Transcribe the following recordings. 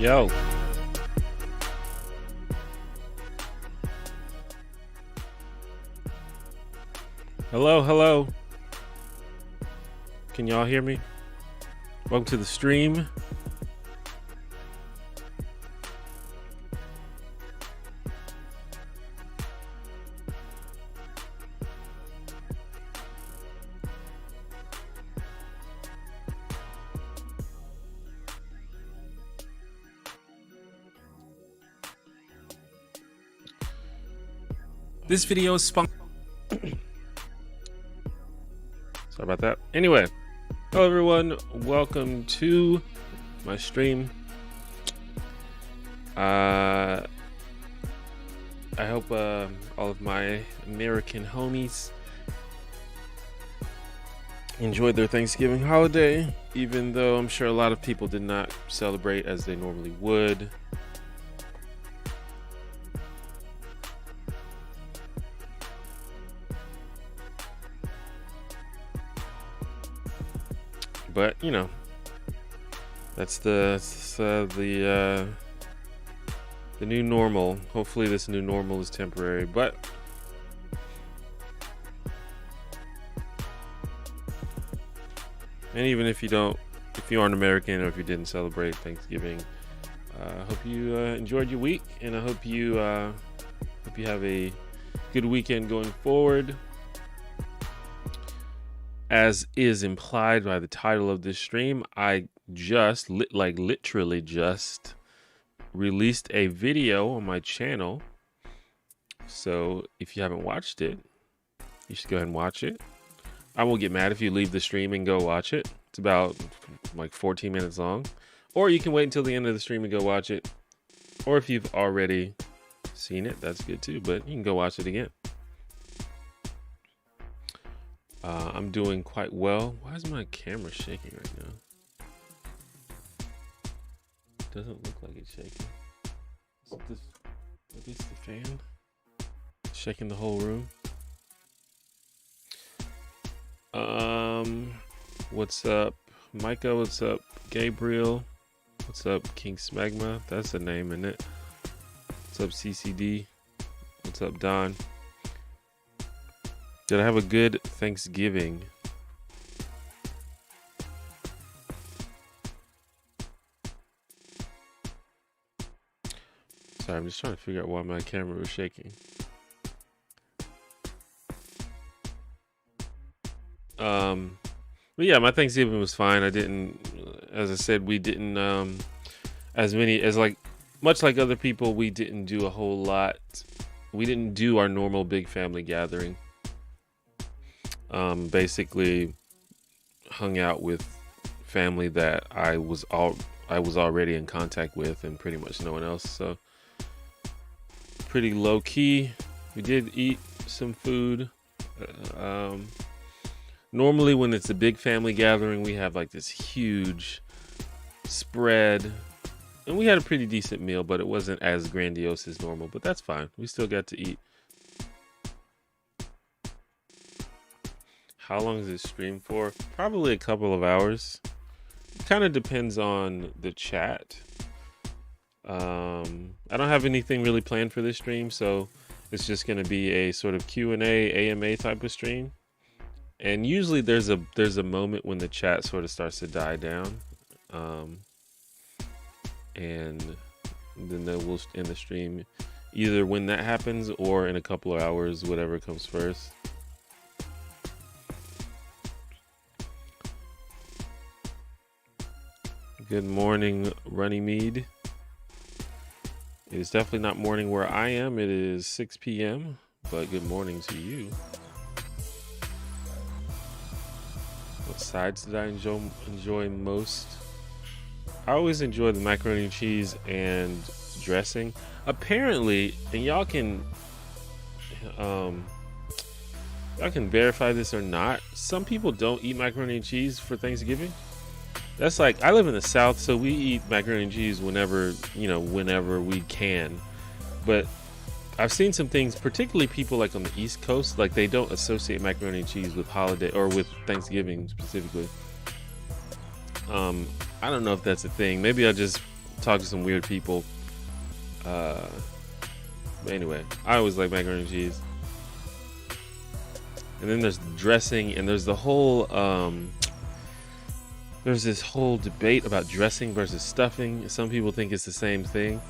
Yo. Hello, hello. Can y'all hear me? Welcome to the stream. This video is sponsored. Sorry about that. Anyway, hello everyone. Welcome to my stream. I hope all of my American homies enjoyed their Thanksgiving holiday, even though I'm sure a lot of people did not celebrate as they normally would. But you know, that's the new normal. Hopefully, this new normal is temporary. But and even if you aren't American, or if you didn't celebrate Thanksgiving, I hope you enjoyed your week, and I hope you have a good weekend going forward. As is implied by the title of this stream, I just literally just released a video on my channel. So if you haven't watched it, you should go ahead and watch it. I won't get mad if you leave the stream and go watch it. It's about like 14 minutes long. Or you can wait until the end of the stream and go watch it. Or if you've already seen it, that's good too, but you can go watch it again. I'm doing quite well. Why is my camera shaking right now? Doesn't look like it's shaking. Is this the fan? Shaking the whole room. What's up, Micah? What's up, Gabriel? What's up, King Smegma? That's a name, isn't it? What's up, CCD? What's up, Don? Did I have a good Thanksgiving? Sorry, I'm just trying to figure out why my camera was shaking. But yeah, my Thanksgiving was fine. I didn't, as I said, we didn't, much like other people, we didn't do a whole lot. We didn't do our normal big family gathering. Basically hung out with family that I was already in contact with, and pretty much no one else. So pretty low key. We did eat some food. Normally when it's a big family gathering, we have like this huge spread, and we had a pretty decent meal, but it wasn't as grandiose as normal, but that's fine. We still got to eat. How long is this stream for? Probably a couple of hours. Kind of depends on the chat. I don't have anything really planned for this stream, so it's just going to be a sort of Q&A, AMA type of stream. And usually there's a moment when the chat sort of starts to die down, and then we'll end the stream either when that happens or in a couple of hours, whatever comes first. Good morning, Runnymede. It is definitely not morning where I am. It is 6 p.m., but good morning to you. What sides did I enjoy most? I always enjoy the macaroni and cheese and dressing. Apparently, and y'all can verify this or not, some people don't eat macaroni and cheese for Thanksgiving. That's like, I live in the South, so we eat macaroni and cheese whenever we can. But I've seen some things, particularly people like on the East Coast, like they don't associate macaroni and cheese with holiday or with Thanksgiving specifically. I don't know if that's a thing. Maybe I just talk to some weird people. But anyway, I always like macaroni and cheese. And then there's dressing, and there's the whole there's this whole debate about dressing versus stuffing. Some people think it's the same thing.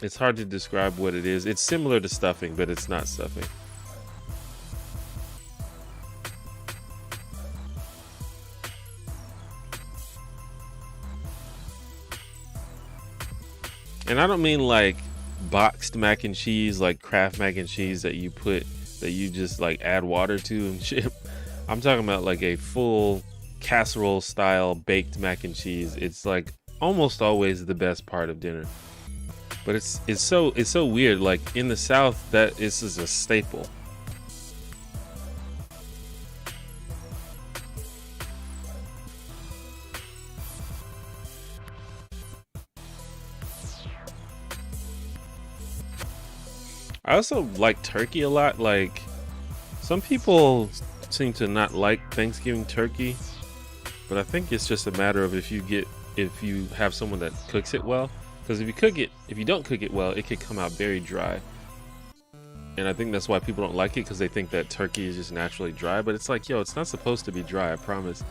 It's hard to describe what it is. It's similar to stuffing, but it's not stuffing. And I don't mean like boxed mac and cheese, like Kraft mac and cheese that you just like add water to and shit. I'm talking about like a full casserole style baked mac and cheese. It's like almost always the best part of dinner. But it's so weird. Like in the South, this is a staple. I also like turkey a lot. Like some people seem to not like Thanksgiving turkey, but I think it's just a matter of if you have someone that cooks it well. Because if you don't cook it well, it could come out very dry. And I think that's why people don't like it, because they think that turkey is just naturally dry. But it's like, yo, it's not supposed to be dry, I promise.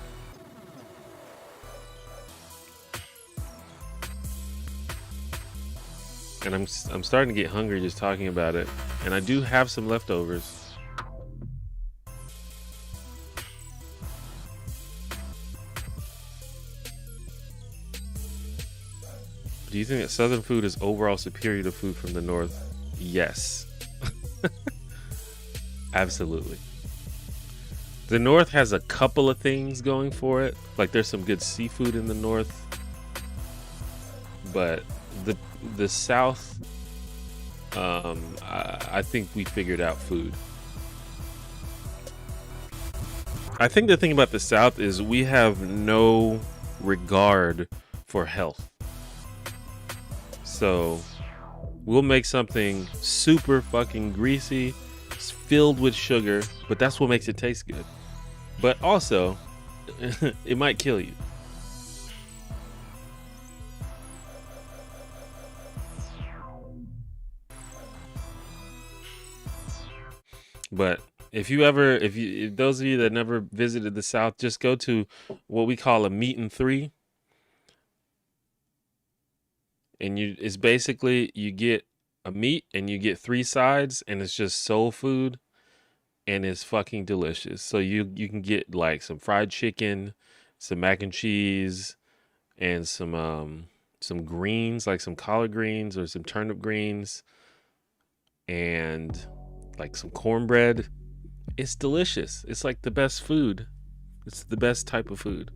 And I'm starting to get hungry just talking about it. And I do have some leftovers. Do you think that Southern food is overall superior to food from the North? Yes. Absolutely. The North has a couple of things going for it. Like there's some good seafood in the North. But the South, I think we figured out food. I think the thing about the South is we have no regard for health. So we'll make something super fucking greasy, filled with sugar, but that's what makes it taste good. But also, it might kill you. But if those of you that never visited the South, just go to what we call a meat and three. And it's basically you get a meat and you get 3 sides, and it's just soul food, and it's fucking delicious. So you can get like some fried chicken, some mac and cheese, and some greens, like some collard greens or some turnip greens, and like some cornbread. It's delicious. It's like the best food. It's the best type of food.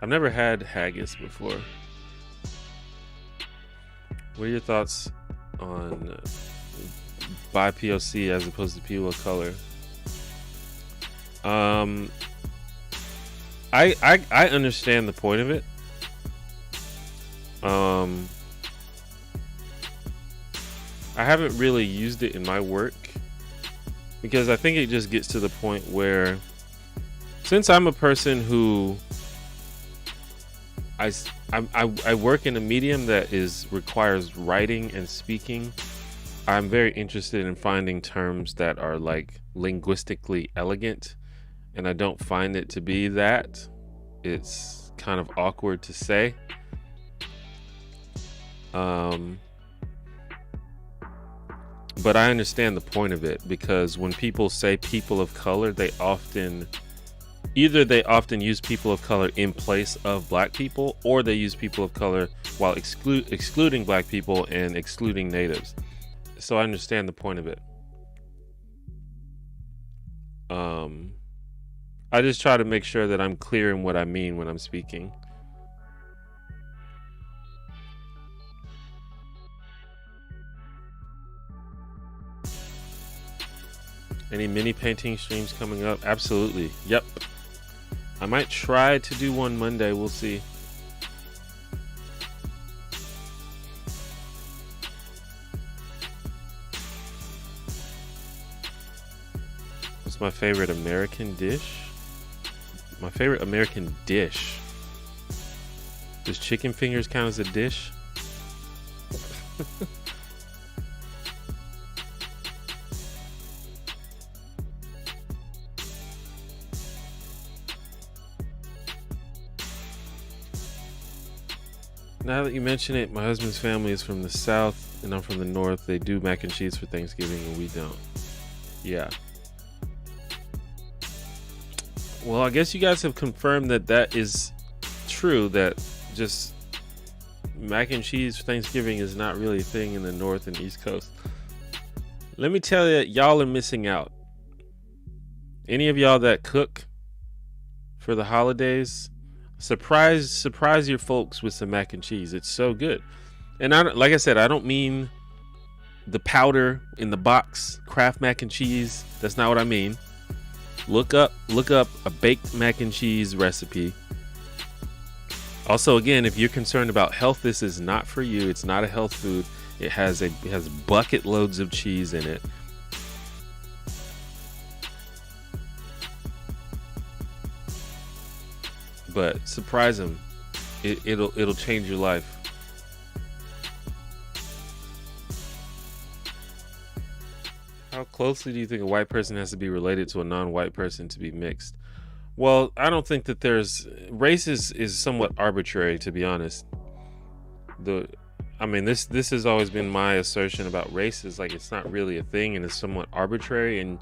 I've never had haggis before. What are your thoughts on BIPOC as opposed to people of color? I understand the point of it. I haven't really used it in my work because I think it just gets to the point where, since I'm a person who I work in a medium that requires writing and speaking, I'm very interested in finding terms that are like linguistically elegant, and I don't find it to be that. It's kind of awkward to say. But I understand the point of it, because when people say people of color, they often use people of color in place of black people, or they use people of color while excluding black people and excluding natives. So I understand the point of it. I just try to make sure that I'm clear in what I mean when I'm speaking. Any mini painting streams coming up? Absolutely. Yep. I might try to do one Monday. We'll see. What's my favorite American dish? My favorite American dish. Does chicken fingers count as a dish? Now that you mention it, my husband's family is from the South and I'm from the North. They do mac and cheese for Thanksgiving and we don't. Yeah. Well, I guess you guys have confirmed that that is true, that just mac and cheese for Thanksgiving is not really a thing in the North and East Coast. Let me tell you, y'all are missing out. Any of y'all that cook for the holidays, surprise your folks with some mac and cheese. It's so good. And like I said, I don't mean the powder in the box Kraft mac and cheese. That's not what I mean. Look up a baked mac and cheese recipe. Also, again, if you're concerned about health, this is not for you. It's not a health food. It has bucket loads of cheese in it. But surprise them. It'll change your life. How closely do you think a white person has to be related to a non-white person to be mixed? Well, I don't think that race is somewhat arbitrary, to be honest. This has always been my assertion about race, is like it's not really a thing and it's somewhat arbitrary, and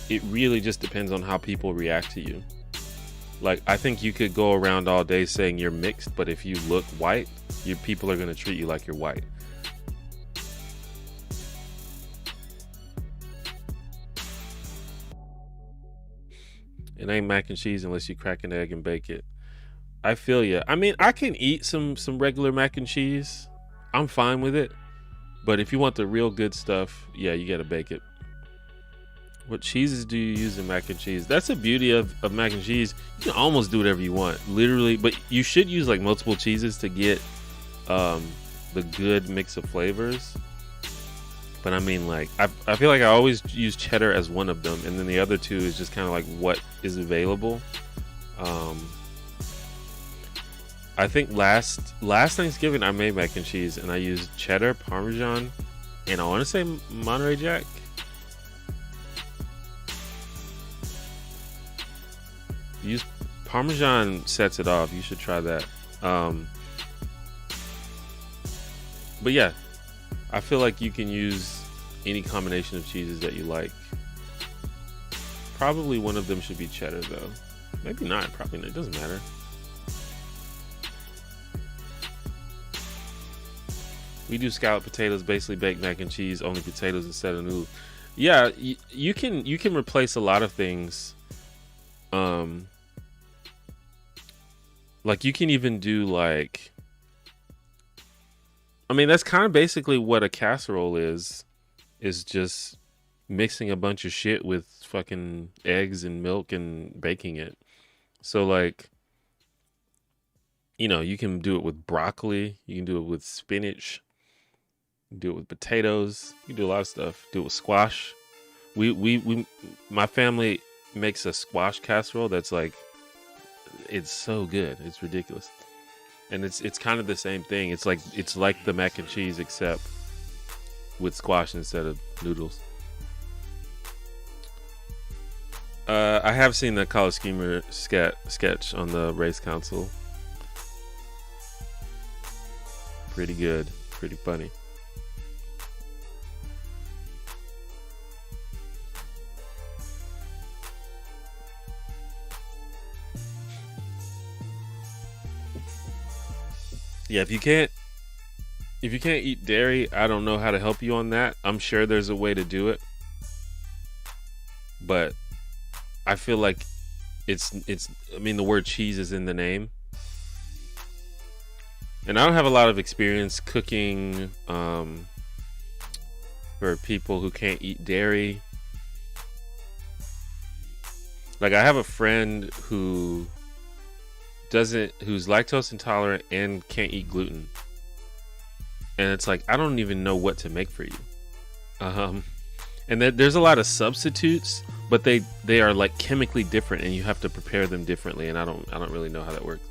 it really just depends on how people react to you. Like, I think you could go around all day saying you're mixed, but if you look white, people are going to treat you like you're white. It ain't mac and cheese unless you crack an egg and bake it. I feel ya. I mean, I can eat some regular mac and cheese. I'm fine with it. But if you want the real good stuff, yeah, you gotta bake it. What cheeses do you use in mac and cheese? That's the beauty of mac and cheese. You can almost do whatever you want, literally. But you should use like multiple cheeses to get the good mix of flavors. But I mean, like, I feel like I always use cheddar as one of them, and then the other two is just kind of like what is available. I think last Thanksgiving I made mac and cheese, and I used cheddar, Parmesan, and I want to say Monterey Jack. Use Parmesan, sets it off. You should try that. But yeah, I feel like you can use any combination of cheeses that you like. Probably one of them should be cheddar though. Maybe not, probably not. It doesn't matter. We do scalloped potatoes, basically baked mac and cheese, only potatoes instead of noodles. Yeah, you can replace a lot of things. Like you can even do like, I mean, that's kind of basically what a casserole is just mixing a bunch of shit with fucking eggs and milk and baking it. So like, you know, you can do it with broccoli, you can do it with spinach, you can do it with potatoes, you can do a lot of stuff. Do it with squash. My family makes a squash casserole that's like, it's so good. It's ridiculous. And it's kind of the same thing. It's like the mac and cheese except with squash instead of noodles. I have seen the College Schemer sketch on the Race Council. Pretty good. Pretty funny. Yeah, if you can't eat dairy, I don't know how to help you on that. I'm sure there's a way to do it. But I feel like I mean, the word cheese is in the name. And I don't have a lot of experience cooking for people who can't eat dairy. Like, I have a friend who's lactose intolerant and can't eat gluten. And it's like, I don't even know what to make for you. And there's a lot of substitutes, but they are like chemically different, and you have to prepare them differently. And I don't really know how that works.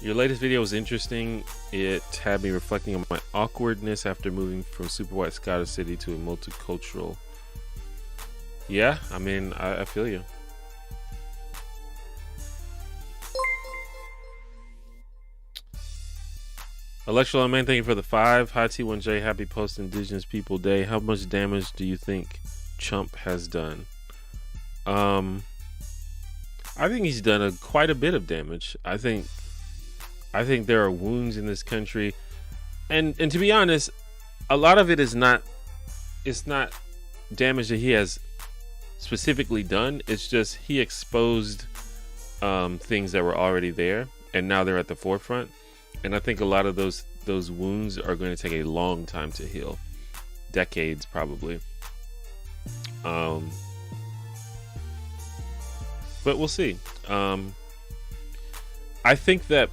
Your latest video was interesting. It had me reflecting on my awkwardness after moving from super white Scottish city to a multicultural. Yeah, I mean, I feel you. Electro Man, thank you for the 5. Hi T1J, happy post Indigenous People Day. How much damage do you think Chump has done? I think he's done quite a bit of damage. I think there are wounds in this country, and to be honest, a lot of it is not. It's not damage that he has specifically done. It's just he exposed things that were already there, and now they're at the forefront. And I think a lot of those wounds are going to take a long time to heal, decades probably. But we'll see. I think that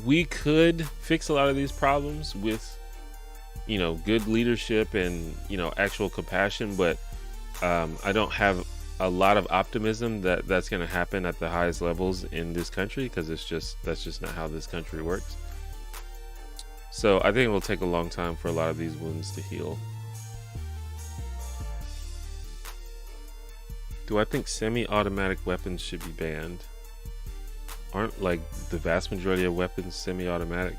we could fix a lot of these problems with, you know, good leadership and, you know, actual compassion, but I don't have a lot of optimism that that's going to happen at the highest levels in this country, because that's just not how this country works. So I think it will take a long time for a lot of these wounds to heal. Do I think semi-automatic weapons should be banned? Aren't like the vast majority of weapons semi-automatic?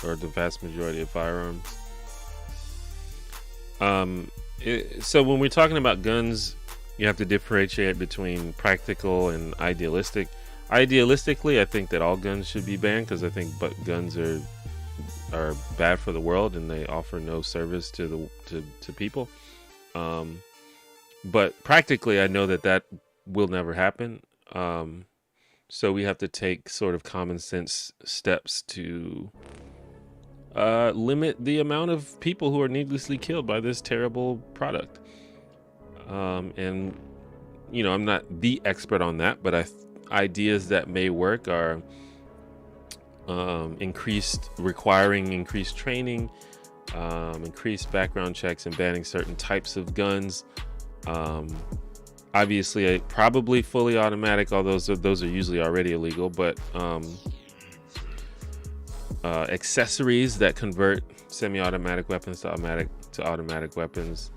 Or the vast majority of firearms? So when we're talking about guns, you have to differentiate between practical and idealistic. Idealistically, I think that all guns should be banned, because I think guns are bad for the world and they offer no service to people. But practically, I know that will never happen. So we have to take sort of common sense steps to limit the amount of people who are needlessly killed by this terrible product. And, you know, I'm not the expert on that, but ideas that may work are requiring increased training, increased background checks, and banning certain types of guns. Obviously, probably fully automatic, although those are usually already illegal, but accessories that convert semi-automatic weapons to automatic weapons.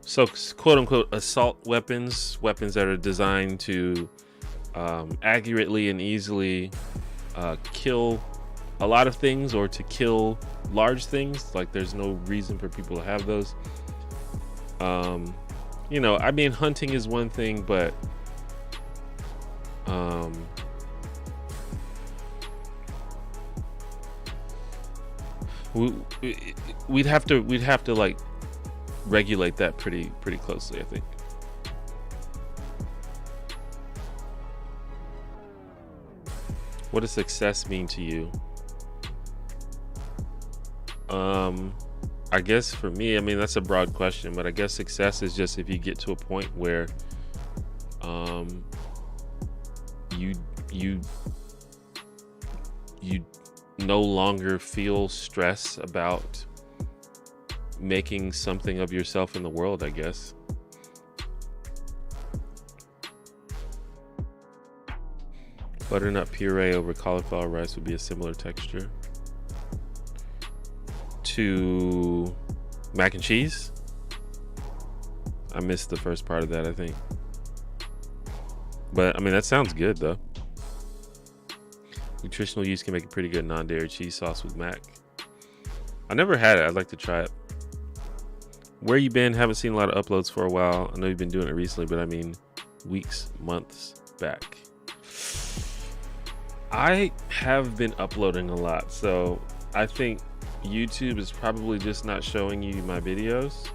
So quote-unquote assault weapons that are designed to accurately and easily kill a lot of things, or to kill large things. Like, there's no reason for people to have those. You know, I mean, hunting is one thing, but we'd have to like regulate that pretty closely, I think. What does success mean to you? I guess for me, I mean, that's a broad question, but I guess success is just if you get to a point where you no longer feel stress about making something of yourself in the world, I guess. Butternut puree over cauliflower rice would be a similar texture to mac and cheese. I missed the first part of that, I think. But I mean, that sounds good though. Nutritional yeast can make a pretty good non-dairy cheese sauce with mac. I never had it. I'd like to try it. Where you been? Haven't seen a lot of uploads for a while. I know you've been doing it recently, but I mean weeks, months back. I have been uploading a lot, so I think YouTube is probably just not showing you my videos.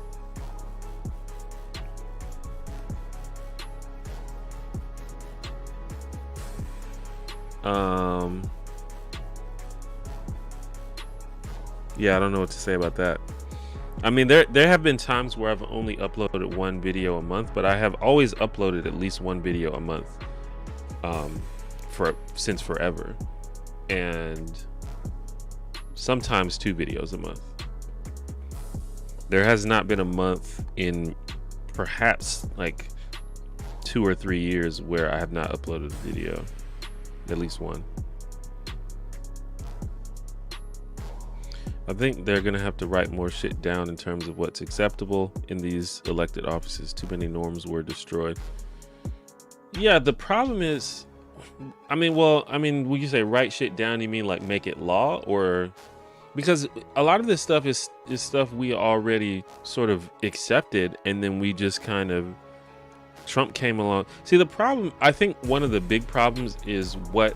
Yeah, I don't know what to say about that. I mean, there have been times where I've only uploaded one video a month, but I have always uploaded at least one video a month. since forever, and sometimes 2 videos a month. There has not been a month in perhaps like 2 or 3 years where I have not uploaded a video, at least one. I think they're gonna have to write more shit down in terms of what's acceptable in these elected offices. Too many norms were destroyed. Yeah, the problem is, I mean, when you say write shit down, you mean like make it law? Or because a lot of this stuff is stuff we already sort of accepted, and then we just kind of, Trump came along. See, the problem, I think one of the big problems is what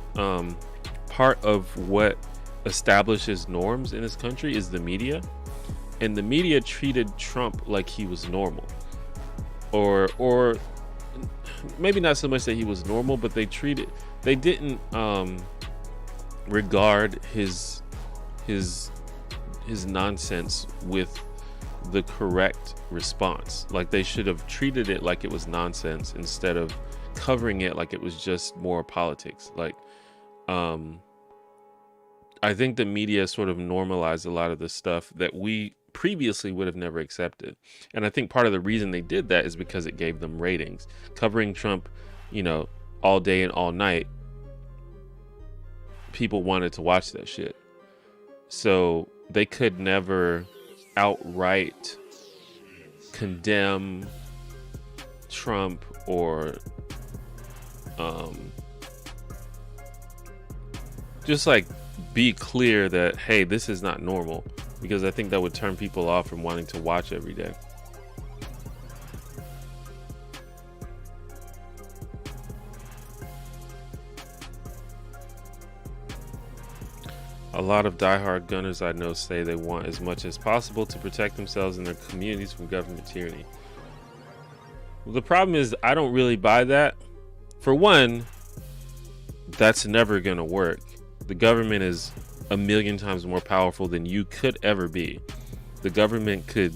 part of what establishes norms in this country is the media, and the media treated Trump like he was normal, or maybe not so much that he was normal, but they didn't regard his nonsense with the correct response. Like, they should have treated it like it was nonsense instead of covering it like it was just more politics. Like, I think the media sort of normalized a lot of the stuff that we previously would have never accepted. And I think part of the reason they did that is because it gave them ratings. Covering Trump, all day and all night, people wanted to watch that shit. So they could never outright condemn Trump or just like be clear that, hey, this is not normal, because I think that would turn people off from wanting to watch every day. A lot of diehard gunners I know say they want as much as possible to protect themselves and their communities from government tyranny. Well, the problem is I don't really buy that. For one, that's never going to work. The government is a million times more powerful than you could ever be. The government could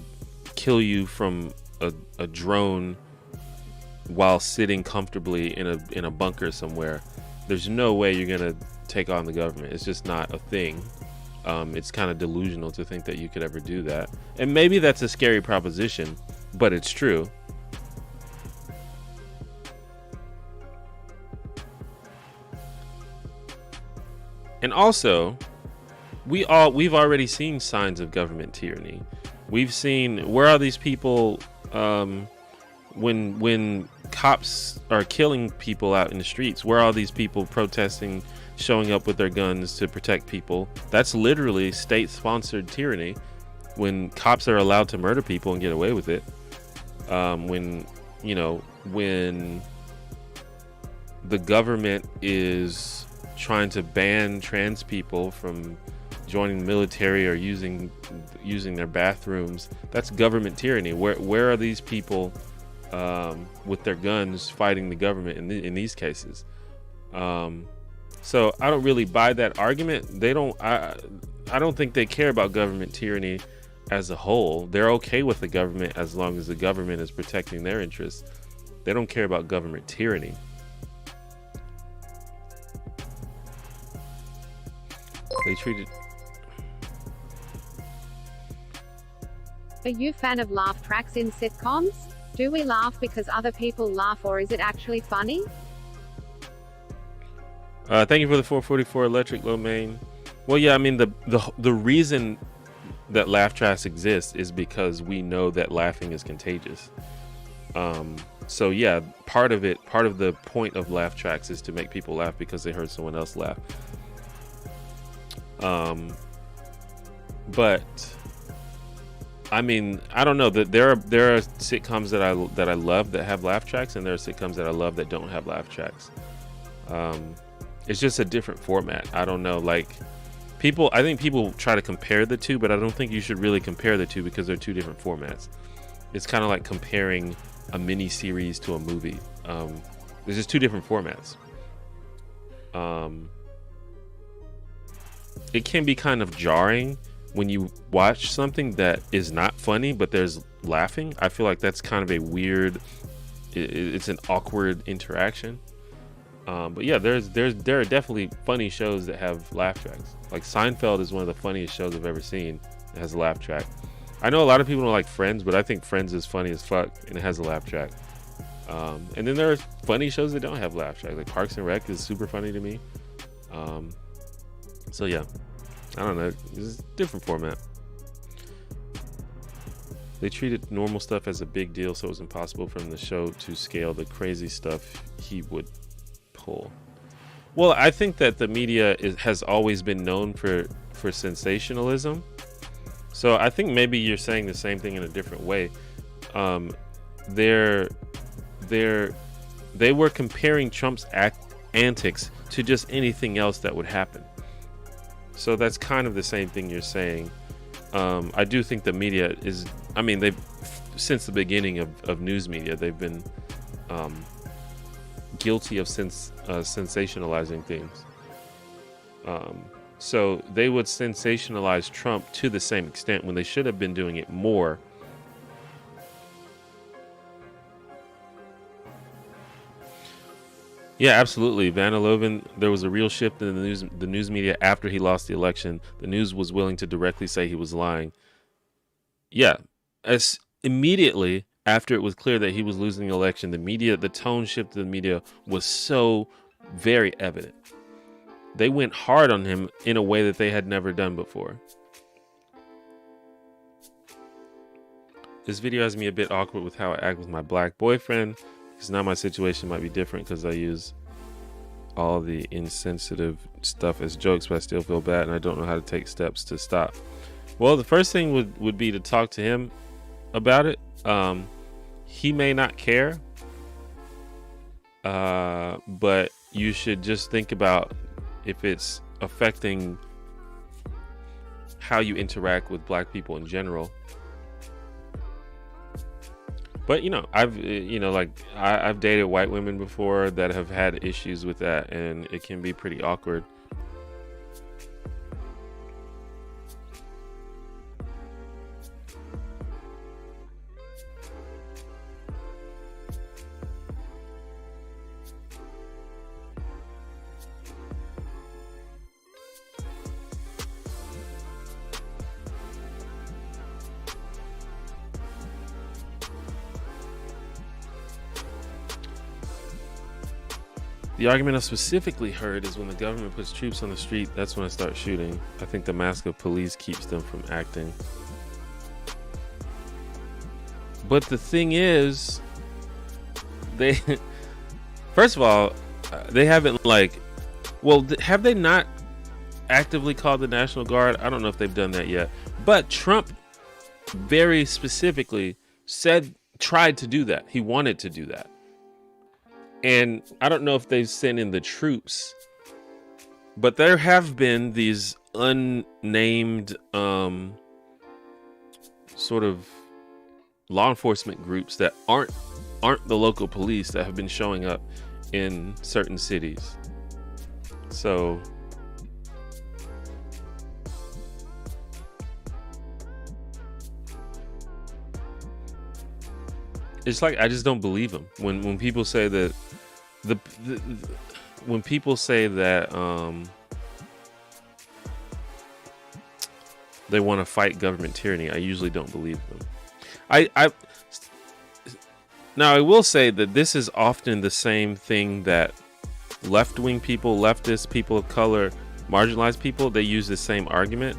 kill you from a drone while sitting comfortably in a bunker somewhere. There's no way you're going to take on the government. It's just not a thing. It's kind of delusional to think that you could ever do that. And maybe that's a scary proposition, but it's true. And also, we've already seen signs of government tyranny. We've seen, where are these people when cops are killing people out in the streets? Where are all these people protesting, showing up with their guns to protect people? That's literally state-sponsored tyranny. When cops are allowed to murder people and get away with it. When the government is trying to ban trans people from joining the military or using their bathrooms, that's government tyranny. Where are these people with their guns fighting the government in these cases? So I don't really buy that argument. I don't think they care about government tyranny as a whole. They're okay with the government as long as the government is protecting their interests. They don't care about government tyranny. They treated. Are you a fan of laugh tracks in sitcoms? Do we laugh because other people laugh, or is it actually funny? Thank you for the 444 electric, low main. Well, yeah, I mean, the reason that laugh tracks exist is because we know that laughing is contagious. So yeah, part of the point of laugh tracks is to make people laugh because they heard someone else laugh. But I mean, I don't know, that there are sitcoms that I love that have laugh tracks, and there are sitcoms that I love that don't have laugh tracks. It's just a different format. I don't know, like I think people try to compare the two, but I don't think you should really compare the two because they're two different formats. It's kind of like comparing a mini series to a movie. There's just two different formats. It can be kind of jarring when you watch something that is not funny, but there's laughing. I feel like that's kind of a weird, it's an awkward interaction. But yeah, there are definitely funny shows that have laugh tracks. Like Seinfeld is one of the funniest shows I've ever seen. It has a laugh track. I know a lot of people don't like Friends, but I think Friends is funny as fuck and it has a laugh track. And then there are funny shows that don't have laugh tracks. Like Parks and Rec is super funny to me. So yeah, I don't know. It's a different format. They treated normal stuff as a big deal, so it was impossible from the show to scale the crazy stuff he would pull. Well, I think that the media has always been known for sensationalism. So I think maybe you're saying the same thing in a different way. They were comparing Trump's antics to just anything else that would happen. So that's kind of the same thing you're saying. I do think the media is, I mean, they've, since the beginning of news media, they've been guilty of sensationalizing things. So they would sensationalize Trump to the same extent when they should have been doing it more. Yeah, absolutely. Vanna Loven, there was a real shift in the news media after he lost the election. The news was willing to directly say he was lying. Yeah, as immediately after it was clear that he was losing the election, the tone shift of the media was so very evident. They went hard on him in a way that they had never done before. This video has me a bit awkward with how I act with my black boyfriend, because now my situation might be different because I use all the insensitive stuff as jokes, but I still feel bad and I don't know how to take steps to stop. Well, the first thing would be to talk to him about it. He may not care, but you should just think about if it's affecting how you interact with black people in general. But I've dated white women before that have had issues with that, and it can be pretty awkward. The argument I specifically heard is when the government puts troops on the street, that's when I start shooting. I think the mask of police keeps them from acting. But the thing is, first of all, they haven't have they not actively called the National Guard? I don't know if they've done that yet. But Trump very specifically tried to do that. He wanted to do that. And I don't know if they've sent in the troops, but there have been these unnamed sort of law enforcement groups that aren't the local police that have been showing up in certain cities. So it's like I just don't believe them when people say that when people say that they want to fight government tyranny, I usually don't believe them. Now I will say that this is often the same thing that left-wing people, leftists, people of color, marginalized people, they use the same argument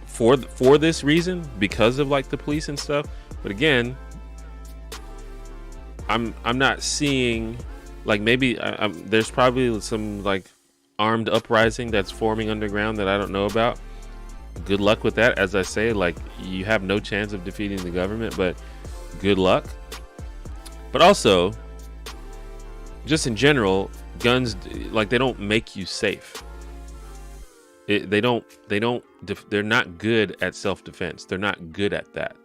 for this reason, because of like the police and stuff. But again, I'm not seeing, like, maybe there's probably some like armed uprising that's forming underground that I don't know about. Good luck with that. As I say, like, you have no chance of defeating the government, but good luck. But also, just in general, guns, like, they don't make you safe. They're not good at self-defense. They're not good at that.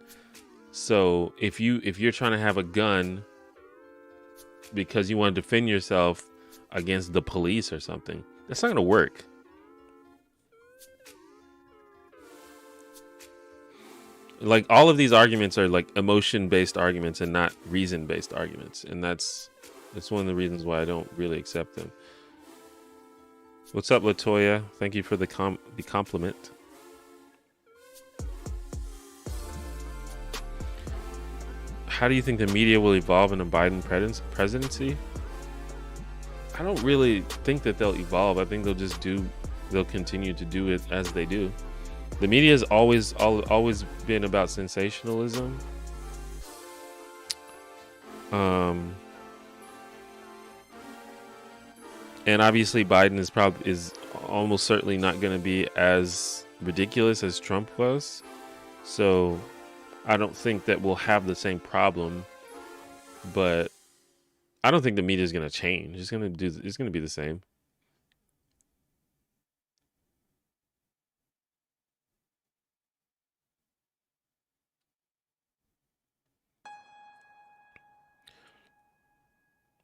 So if you're trying to have a gun because you want to defend yourself against the police or something, that's not going to work. Like, all of these arguments are like emotion-based arguments and not reason-based arguments, and that's It's one of the reasons why I don't really accept them. What's up, Latoya? Thank you for the compliment. How do you think the media will evolve in a Biden presidency? I don't really think that they'll evolve. I think they'll continue to do it as they do. The media has always been about sensationalism. And obviously Biden is almost certainly not going to be as ridiculous as Trump was. So I don't think that we'll have the same problem, but I don't think the media is going to change. It's going to be the same.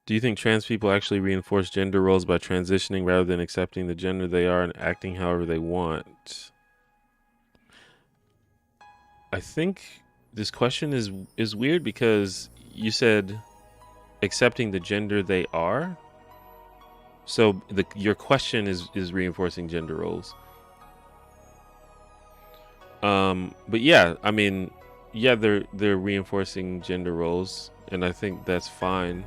Do you think trans people actually reinforce gender roles by transitioning rather than accepting the gender they are and acting however they want? I think this question is weird because you said accepting the gender they are. So your question is reinforcing gender roles. But yeah, I mean, yeah, they're reinforcing gender roles, and I think that's fine.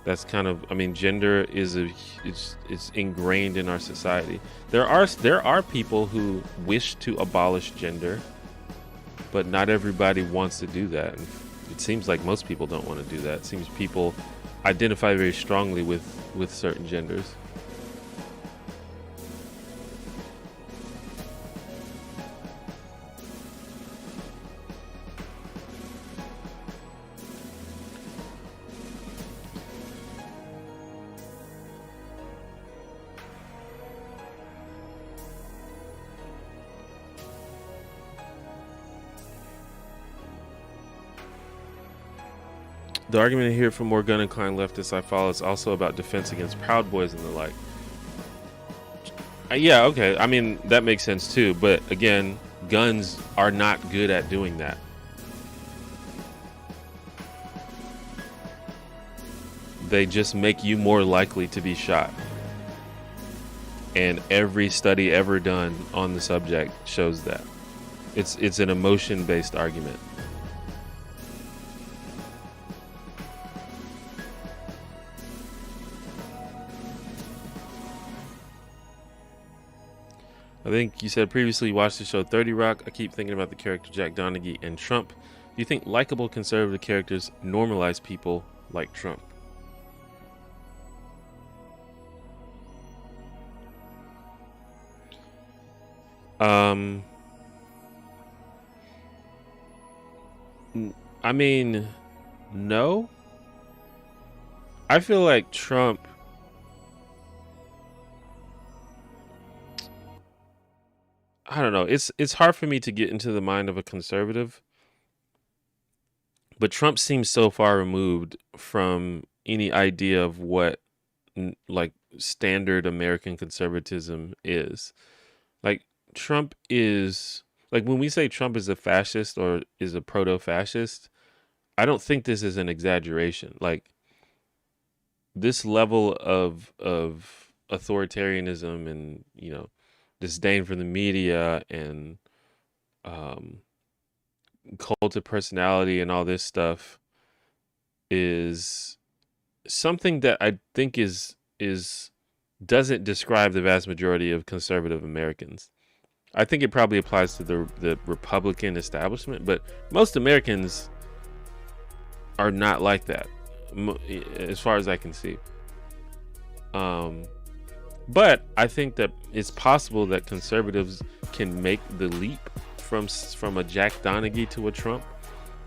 That's kind of, I mean, gender is it's ingrained in our society. There are people who wish to abolish gender, but not everybody wants to do that. And it seems like most people don't want to do that. It seems people identify very strongly with certain genders. The argument here from more gun-inclined leftists I follow is also about defense against Proud Boys and the like. Yeah, okay. I mean, that makes sense too. But again, guns are not good at doing that. They just make you more likely to be shot. And every study ever done on the subject shows that. It's an emotion-based argument. I think you said previously you watched the show 30 Rock. I keep thinking about the character Jack Donaghy and Trump. Do you think likable conservative characters normalize people like Trump? I mean, no. I feel like Trump, I don't know. It's hard for me to get into the mind of a conservative, but Trump seems so far removed from any idea of what like standard American conservatism is. Like Trump is, like when we say Trump is a fascist or is a proto-fascist, I don't think this is an exaggeration. Like this level of authoritarianism and, you know, disdain for the media and cult of personality and all this stuff is something that I think is doesn't describe the vast majority of conservative Americans. I think it probably applies to the Republican establishment, but most Americans are not like that, as far as I can see. But I think that it's possible that conservatives can make the leap from a Jack Donaghy to a Trump.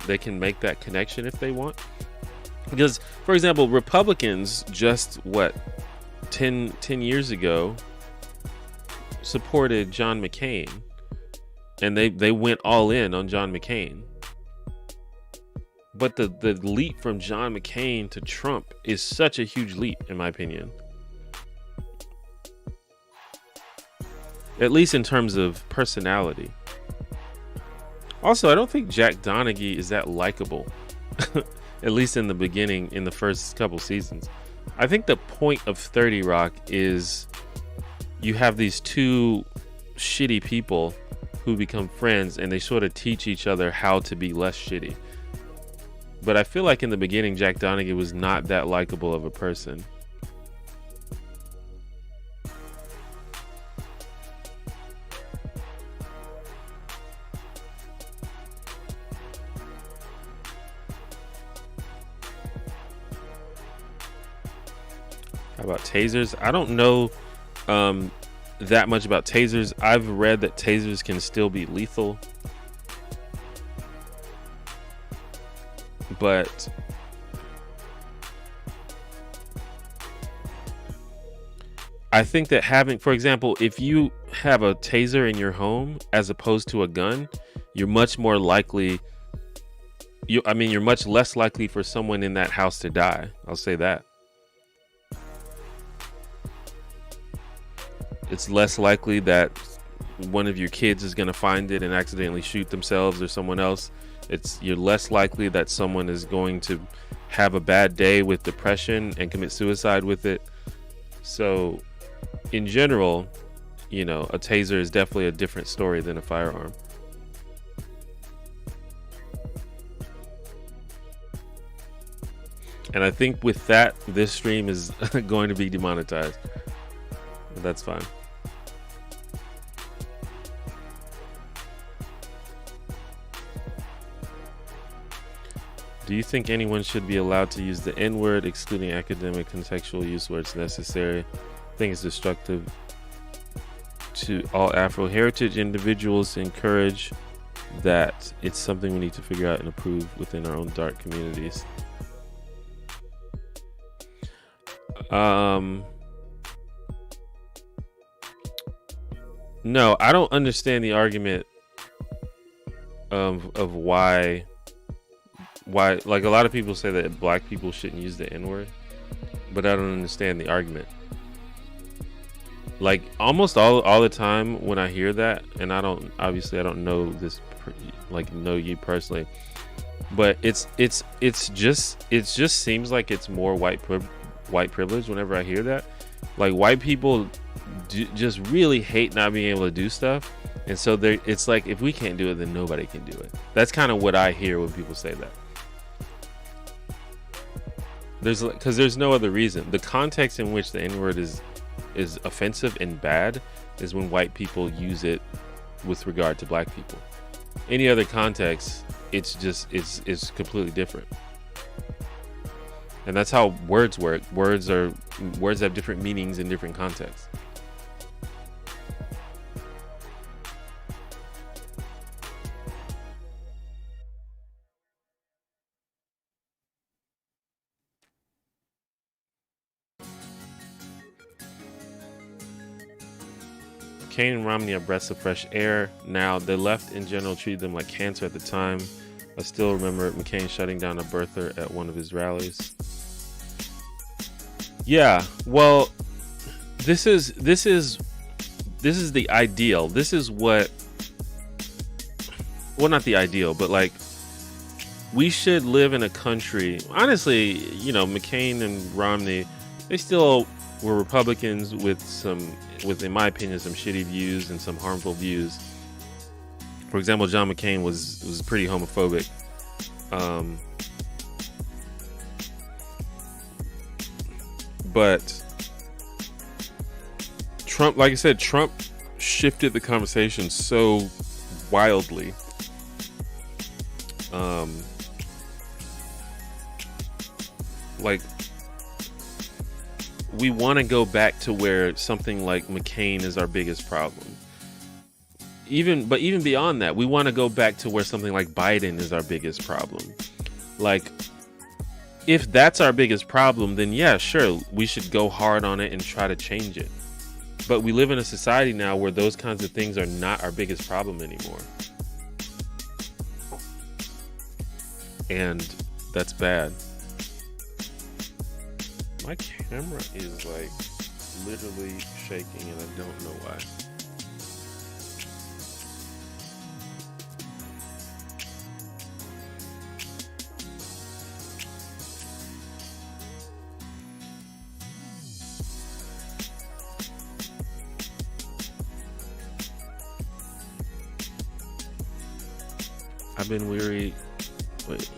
They can make that connection if they want. Because, for example, Republicans just, 10 years ago supported John McCain. And they went all in on John McCain. But the leap from John McCain to Trump is such a huge leap, in my opinion. At least in terms of personality. Also, I don't think Jack Donaghy is that likable. at least in the beginning, in the first couple seasons. I think the point of 30 Rock is you have these two shitty people who become friends, and they sort of teach each other how to be less shitty. But I feel like in the beginning, Jack Donaghy was not that likable of a person. How about tasers? I don't know that much about tasers. I've read that tasers can still be lethal, but I think that having, for example, if you have a taser in your home as opposed to a gun, you're much more likely, you're much less likely for someone in that house to die. I'll say that. It's less likely that one of your kids is going to find it and accidentally shoot themselves or someone else. You're less likely that someone is going to have a bad day with depression and commit suicide with it. So in general, a taser is definitely a different story than a firearm. And I think with that, this stream is going to be demonetized. But that's fine. Do you think anyone should be allowed to use the N-word, excluding academic contextual use where it's necessary? I think it's destructive to all Afro-heritage individuals to encourage that. It's something we need to figure out and approve within our own dark communities. No, I don't understand the argument of why like a lot of people say that black people shouldn't use the N-word, but I don't understand the argument. Like almost all the time when I hear that, and I don't know this know you personally, but it just seems like it's more white privilege whenever I hear that. Like white people just really hate not being able to do stuff, and so it's like if we can't do it, then nobody can do it. That's kind of what I hear when people say that. Because there's no other reason. The context in which the N-word is offensive and bad is when white people use it with regard to black people. Any other context, it's completely different. And that's how words work. Words have different meanings in different contexts. McCain and Romney are breaths of fresh air. Now, the left in general treated them like cancer at the time. I still remember McCain shutting down a birther at one of his rallies. Yeah, well, this is the ideal. This is what, well, not the ideal, but like we should live in a country. Honestly, McCain and Romney, they still were Republicans with in my opinion, some shitty views and some harmful views. For example, John McCain was pretty homophobic. But Trump, like I said, Trump shifted the conversation so wildly. Like we want to go back to where something like McCain is our biggest problem. Even beyond that, we want to go back to where something like Biden is our biggest problem. Like, if that's our biggest problem, then yeah, sure, we should go hard on it and try to change it. But we live in a society now where those kinds of things are not our biggest problem anymore. And that's bad. My camera is like literally shaking and I don't know why. I've been weary. Wait.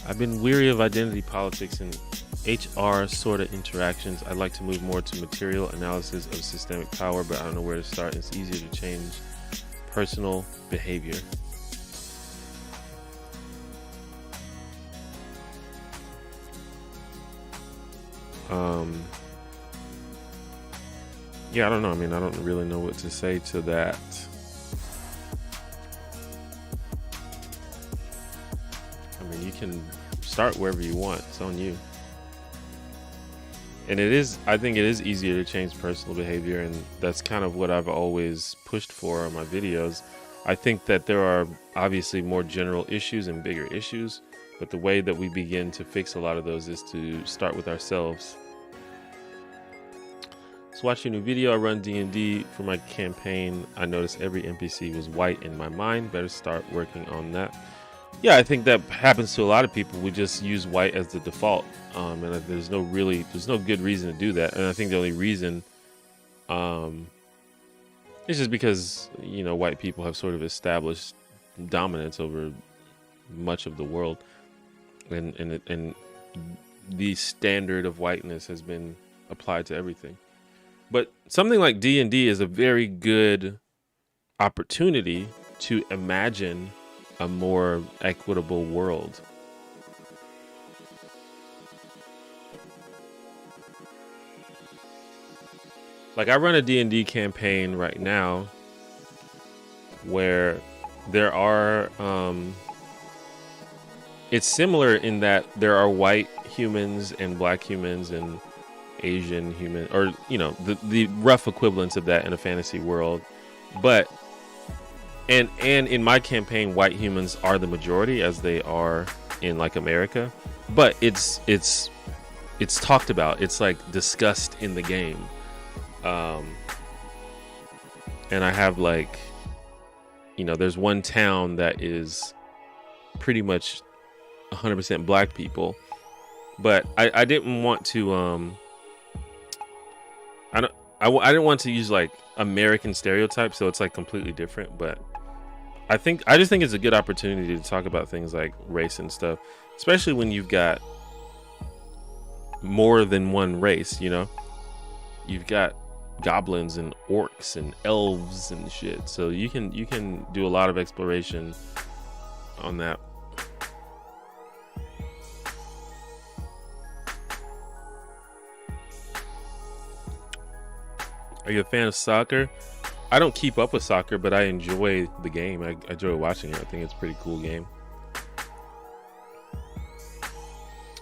I've been weary of identity politics and HR sort of interactions. I'd like to move more to material analysis of systemic power, but I don't know where to start. It's easier to change personal behavior. Yeah, I don't know. I mean, I don't really know what to say to that. I mean, you can start wherever you want. It's on you. And I think it is easier to change personal behavior, and that's kind of what I've always pushed for on my videos. I think that there are obviously more general issues and bigger issues, but the way that we begin to fix a lot of those is to start with ourselves. So watching a new video, I run D&D for my campaign. I noticed every NPC was white in my mind. Better start working on that. Yeah, I think that happens to a lot of people. We just use white as the default, and there's no good reason to do that. And I think the only reason is just because, you know, white people have sort of established dominance over much of the world, and the standard of whiteness has been applied to everything. But something like D&D is a very good opportunity to imagine a more equitable world. Like, I run a D&D campaign right now where there are it's similar in that there are white humans and black humans and Asian human, or, you know, the rough equivalents of that in a fantasy world. But and in my campaign, white humans are the majority, as they are in like America, but it's talked about, it's like discussed in the game. And I have, like, you know, there's one town that is pretty much 100% black people, but I didn't want to I didn't want to use like American stereotypes, so it's like completely different. But I just think it's a good opportunity to talk about things like race and stuff, especially when you've got more than one race. You know, you've got goblins and orcs and elves and shit, so you can do a lot of exploration on that. Are you a fan of soccer? I don't keep up with soccer, but I enjoy the game. I enjoy watching it. I think it's a pretty cool game.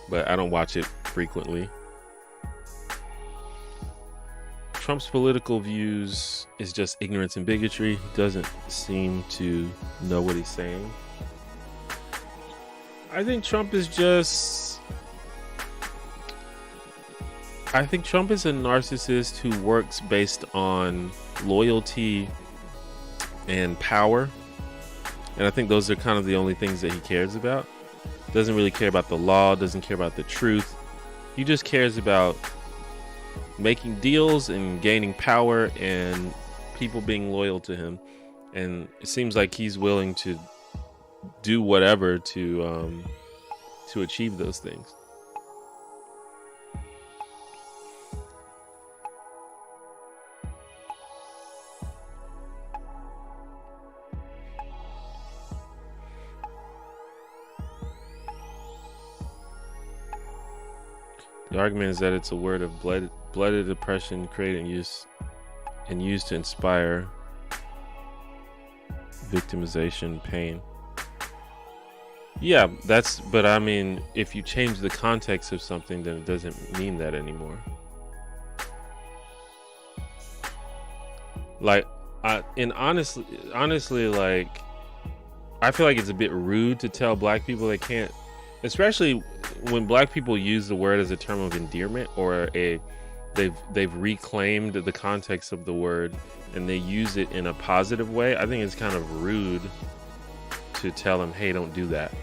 But I don't watch it frequently. Trump's political views is just ignorance and bigotry. He doesn't seem to know what he's saying. I think Trump is a narcissist who works based on loyalty and power. And I think those are kind of the only things that he cares about. Doesn't really care about the law, doesn't care about the truth. He just cares about making deals and gaining power and people being loyal to him. And it seems like he's willing to do whatever to achieve those things. The argument is that it's a word of blooded oppression created and used to inspire victimization, pain. Yeah, but I mean, if you change the context of something, then it doesn't mean that anymore. Like, honestly, like, I feel like it's a bit rude to tell black people they can't, especially when black people use the word as a term of endearment, or they've reclaimed the context of the word and they use it in a positive way. I think it's kind of rude to tell them, hey, don't do that.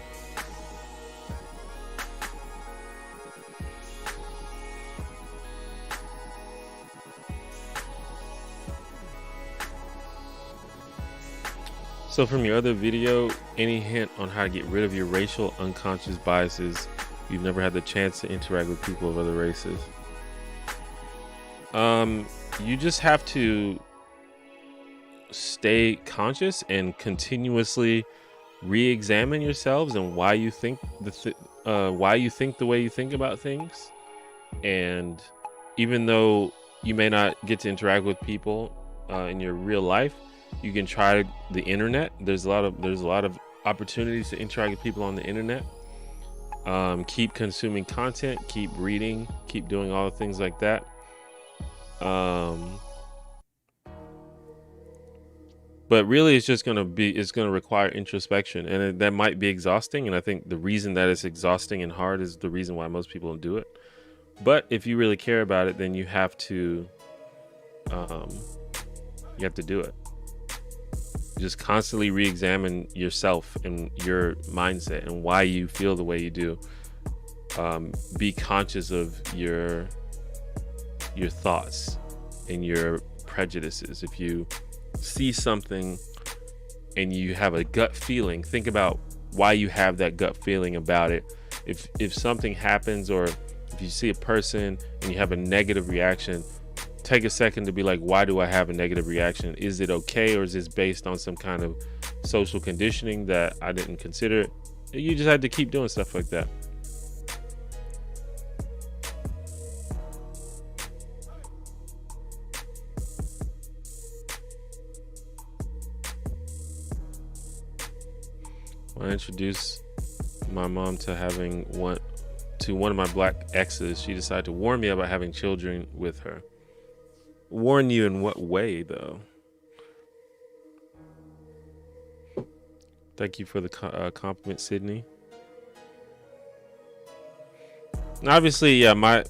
So from your other video, any hint on how to get rid of your racial unconscious biases? You've never had the chance to interact with people of other races. You just have to stay conscious and continuously re-examine yourselves and why you think why you think the way you think about things. And even though you may not get to interact with people in your real life, you can try the internet. There's a lot of opportunities to interact with people on the internet. Keep consuming content, keep reading, keep doing all the things like that. But really, it's going to require introspection, and that might be exhausting. And I think the reason that it's exhausting and hard is the reason why most people don't do it. But if you really care about it, then you have to do it. Just constantly re-examine yourself and your mindset and why you feel the way you do. Be conscious of your thoughts and your prejudices. If you see something and you have a gut feeling, think about why you have that gut feeling about it. If something happens, or if you see a person and you have a negative reaction, take a second to be like, why do I have a negative reaction? Is it okay, or is this based on some kind of social conditioning that I didn't consider? You just had to keep doing stuff like that. I introduced my mom to one of my black exes. She decided to warn me about having children with her. Warn you in what way, though? Thank you for the compliment, Sydney. Obviously, yeah, my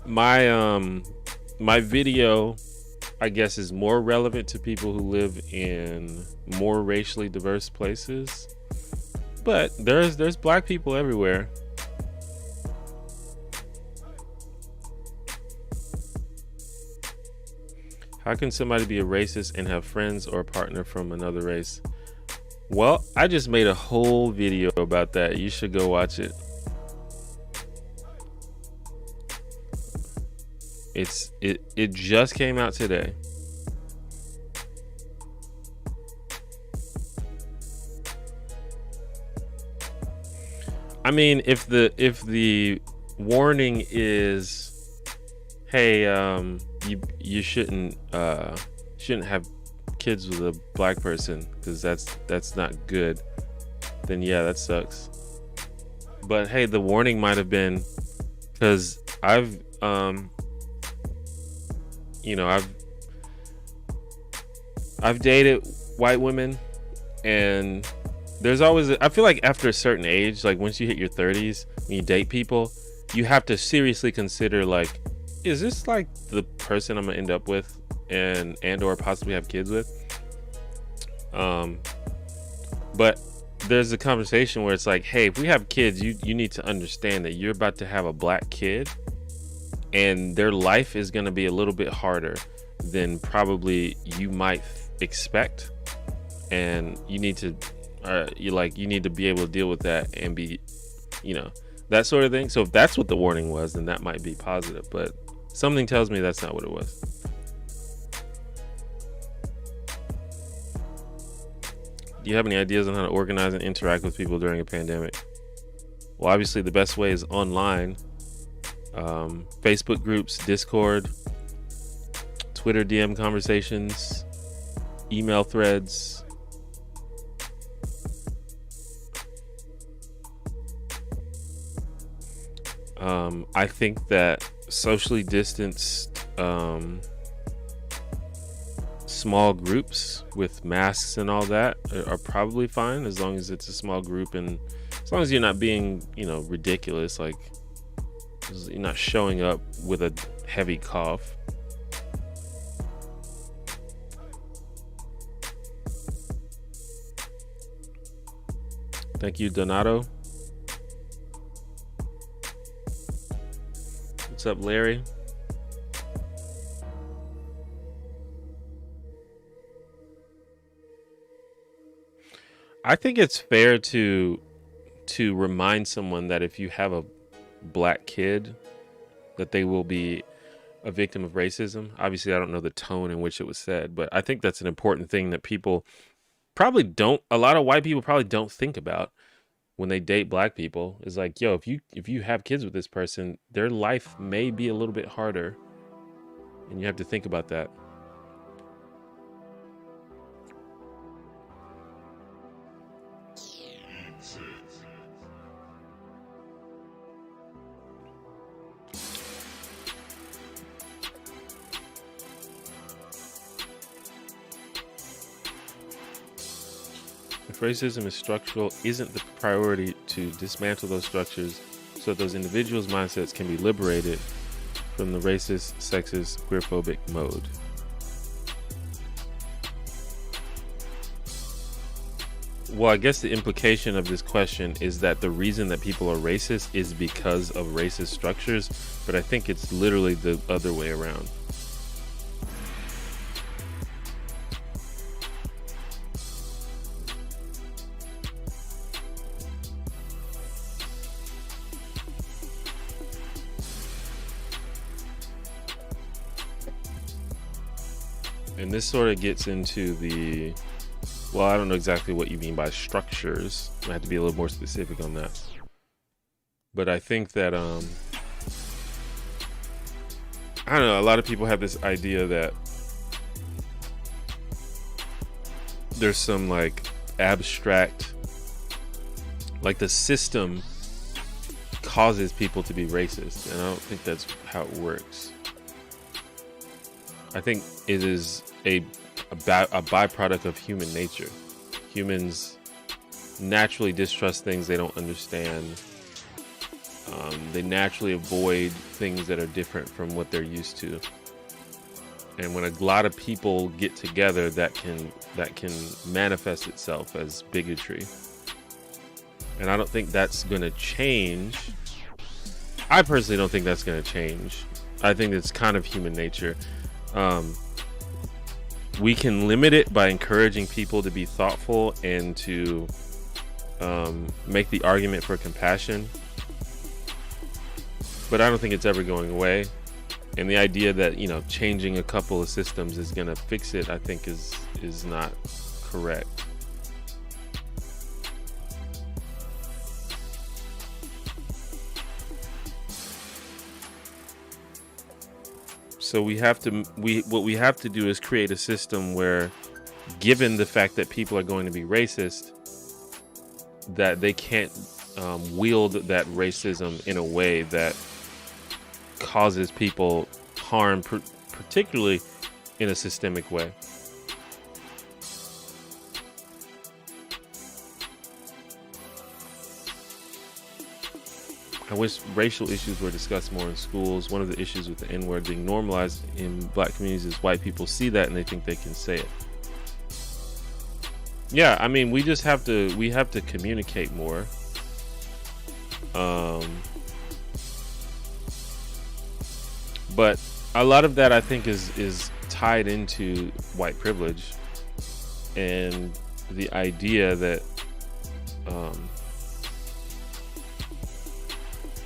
video, I guess, is more relevant to people who live in more racially diverse places. But there's black people everywhere. How can somebody be a racist and have friends or a partner from another race? Well, I just made a whole video about that. You should go watch it. It just came out today. I mean, if the warning is, hey, you shouldn't have kids with a black person because that's not good, then yeah, that sucks. But hey, the warning might have been because I've dated white women, and there's always, I feel like after a certain age, like once you hit your 30s, when you date people, you have to seriously consider, like, is this like the person I'm gonna end up with and or possibly have kids with? But there's a conversation where it's like, hey, if we have kids, you need to understand that you're about to have a black kid, and their life is gonna be a little bit harder than probably you might expect, and you need to you need to be able to deal with that and be, that sort of thing. So if that's what the warning was, then that might be positive, but something tells me that's not what it was. Do you have any ideas on how to organize and interact with people during a pandemic? Well, obviously the best way is online. Facebook groups, Discord, Twitter DM conversations, email threads. I think that socially distanced small groups with masks and all that are probably fine, as long as it's a small group and as long as you're not being, ridiculous, like you're not showing up with a heavy cough. Thank you, Donato. What's up, Larry? I think it's fair to remind someone that if you have a black kid, that they will be a victim of racism. Obviously, I don't know the tone in which it was said, but I think that's an important thing that people probably don't. A lot of white people probably don't think about when they date black people. Is like, yo, if you have kids with this person, their life may be a little bit harder, and you have to think about that. If racism is structural, isn't the priority to dismantle those structures so that those individuals' mindsets can be liberated from the racist, sexist, queerphobic mode? Well, I guess the implication of this question is that the reason that people are racist is because of racist structures, but I think it's literally the other way around. And this sort of gets into the, well, I don't know exactly what you mean by structures. I have to be a little more specific on that. But I think that, I don't know, a lot of people have this idea that there's some like abstract, like the system causes people to be racist. And I don't think that's how it works. I think it is a byproduct of human nature. Humans naturally distrust things they don't understand. They naturally avoid things that are different from what they're used to. And when a lot of people get together, that can manifest itself as bigotry. And I don't think that's going to change. I personally don't think that's going to change. I think it's kind of human nature. We can limit it by encouraging people to be thoughtful and to make the argument for compassion. But I don't think it's ever going away. And the idea that, you know, changing a couple of systems is going to fix it, I think is not correct. So what we have to do is create a system where, given the fact that people are going to be racist, that they can't wield that racism in a way that causes people harm, particularly in a systemic way. I wish racial issues were discussed more in schools. One of the issues with the N-word being normalized in black communities is white people see that and they think they can say it. Yeah, I mean, we have to communicate more. But a lot of that, I think, is tied into white privilege and the idea that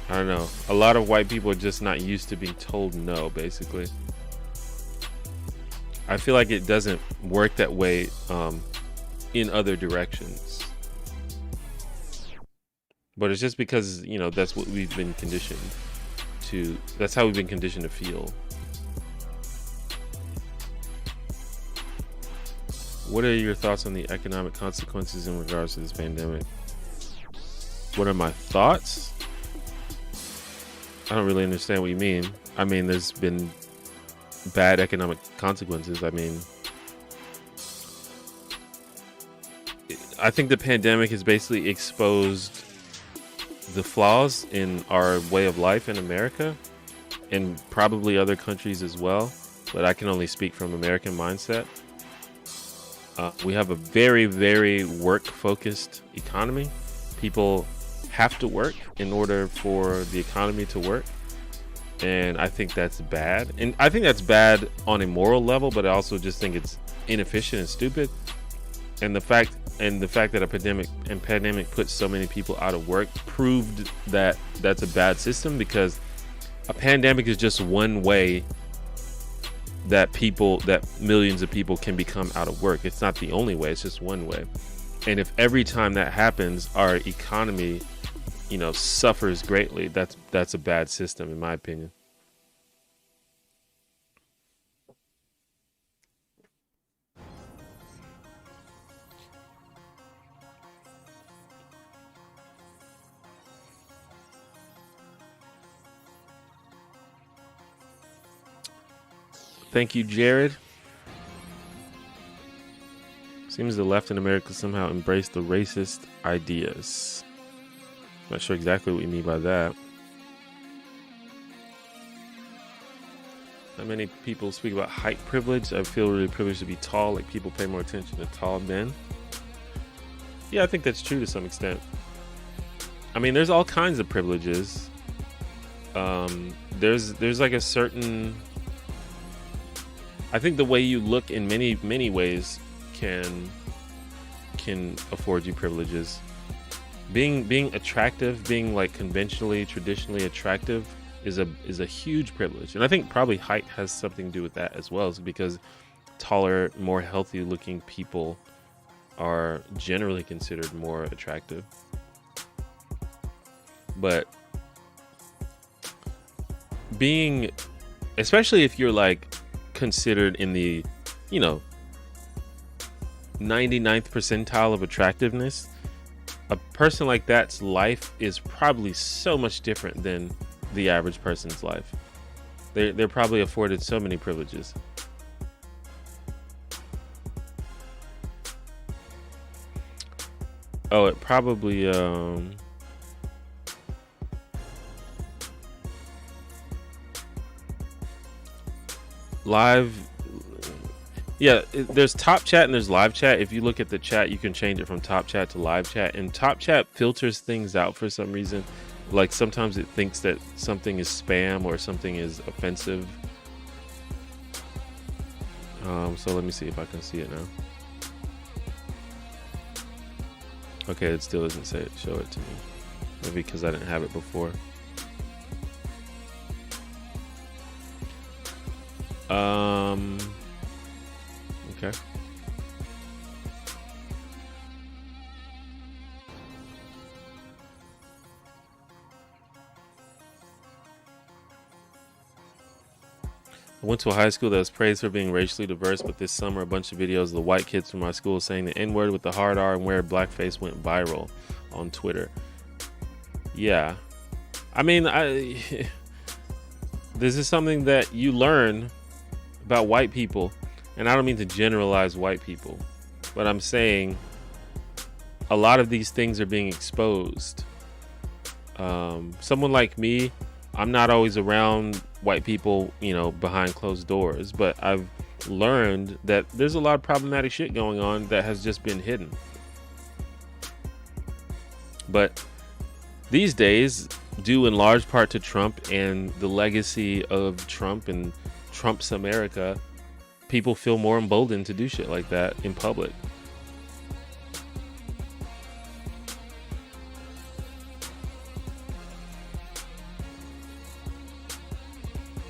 I don't know. A lot of white people are just not used to being told no, basically. I feel like it doesn't work that way in other directions. But it's just because, you know, that's what we've been conditioned to. That's how we've been conditioned to feel. What are your thoughts on the economic consequences in regards to this pandemic? What are my thoughts? I don't really understand what you mean. I mean, there's been bad economic consequences. I mean, I think the pandemic has basically exposed the flaws in our way of life in America and probably other countries as well. But I can only speak from American mindset. We have a very, very work-focused economy. People have to work in order for the economy to work, and I think that's bad. And I think that's bad on a moral level, but I also just think it's inefficient and stupid. And the fact that a pandemic put so many people out of work proved that that's a bad system, because a pandemic is just one way that millions of people can become out of work. It's not the only way, it's just one way. And if every time that happens our economy, suffers greatly, that's a bad system in my opinion. Thank you, Jared. Seems the left in America somehow embraced the racist ideas. Not sure exactly what you mean by that. Not many people speak about height privilege. I feel really privileged to be tall. Like, people pay more attention to tall men. Yeah, I think that's true to some extent. I mean, there's all kinds of privileges. There's like a certain... I think the way you look in many ways can afford you privileges. Being attractive, being like traditionally attractive is a huge privilege. And I think probably height has something to do with that as well, because taller, more healthy looking people are generally considered more attractive. But especially if you're like considered in the 99th percentile of attractiveness, a person like that's life is probably so much different than the average person's life. They're probably afforded so many privileges. Oh, it probably live. Yeah, there's top chat and there's live chat. If you look at the chat, you can change it from top chat to live chat, and top chat filters things out for some reason. Like, sometimes it thinks that something is spam or something is offensive. So let me see if I can see it now. Okay, it still doesn't show it to me. Maybe because I didn't have it before. Okay. I went to a high school that was praised for being racially diverse, but this summer a bunch of videos of the white kids from my school saying the N-word with the hard R and wearing blackface went viral on Twitter. Yeah. I mean, this is something that you learn about white people, and I don't mean to generalize white people, but I'm saying a lot of these things are being exposed. Someone like me, I'm not always around white people, behind closed doors, but I've learned that there's a lot of problematic shit going on that has just been hidden. But these days, due in large part to Trump and the legacy of Trump and Trump's America, people feel more emboldened to do shit like that in public.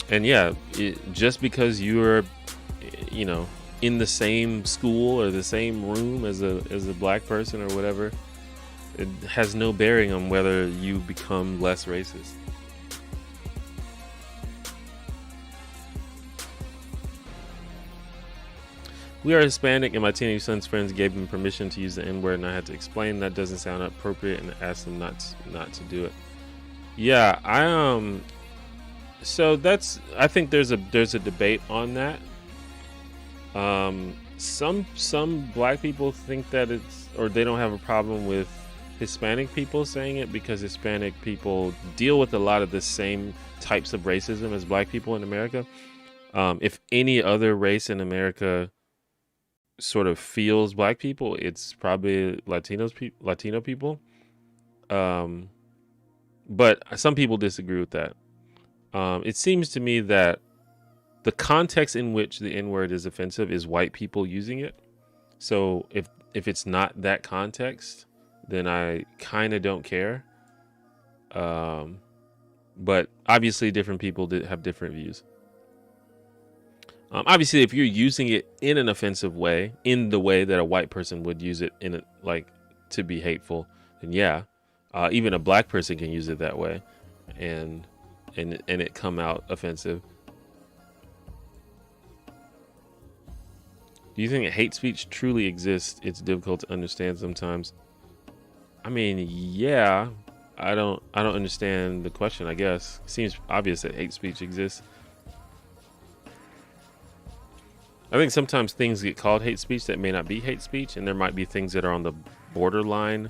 And yeah, just because you're, in the same school or the same room as a black person or whatever, it has no bearing on whether you become less racist. We are Hispanic, and my teenage son's friends gave him permission to use the N-word, and I had to explain that doesn't sound appropriate, and asked him not to do it. Yeah, so I think there's a debate on that. Some black people think that they don't have a problem with Hispanic people saying it, because Hispanic people deal with a lot of the same types of racism as black people in America. If any other race in America sort of feels black people, it's probably Latino people. But some people disagree with that. It seems to me that the context in which the N-word is offensive is white people using it. So if it's not that context, then I kind of don't care. But obviously different people have different views. Obviously, if you're using it in an offensive way, in the way that a white person would use it in to be hateful, then yeah, even a black person can use it that way, and it come out offensive. Do you think hate speech truly exists? It's difficult to understand sometimes. I mean, yeah, I don't understand the question. I guess it seems obvious that hate speech exists. I think sometimes things get called hate speech that may not be hate speech, and there might be things that are on the borderline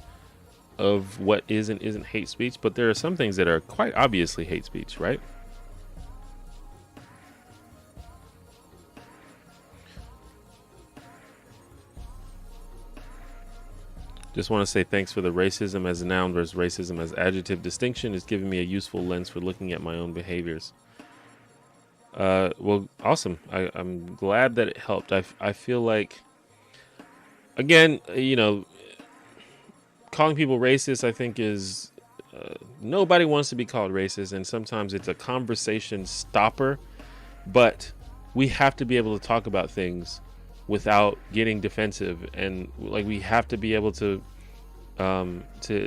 of what is and isn't hate speech, but there are some things that are quite obviously hate speech, right? Just want to say thanks for the racism as a noun versus racism as adjective distinction. It's giving me a useful lens for looking at my own behaviors. Well, awesome. I'm glad that it helped. I feel like, again, calling people racist, I think is, nobody wants to be called racist. And sometimes it's a conversation stopper, but we have to be able to talk about things without getting defensive. And we have to be able to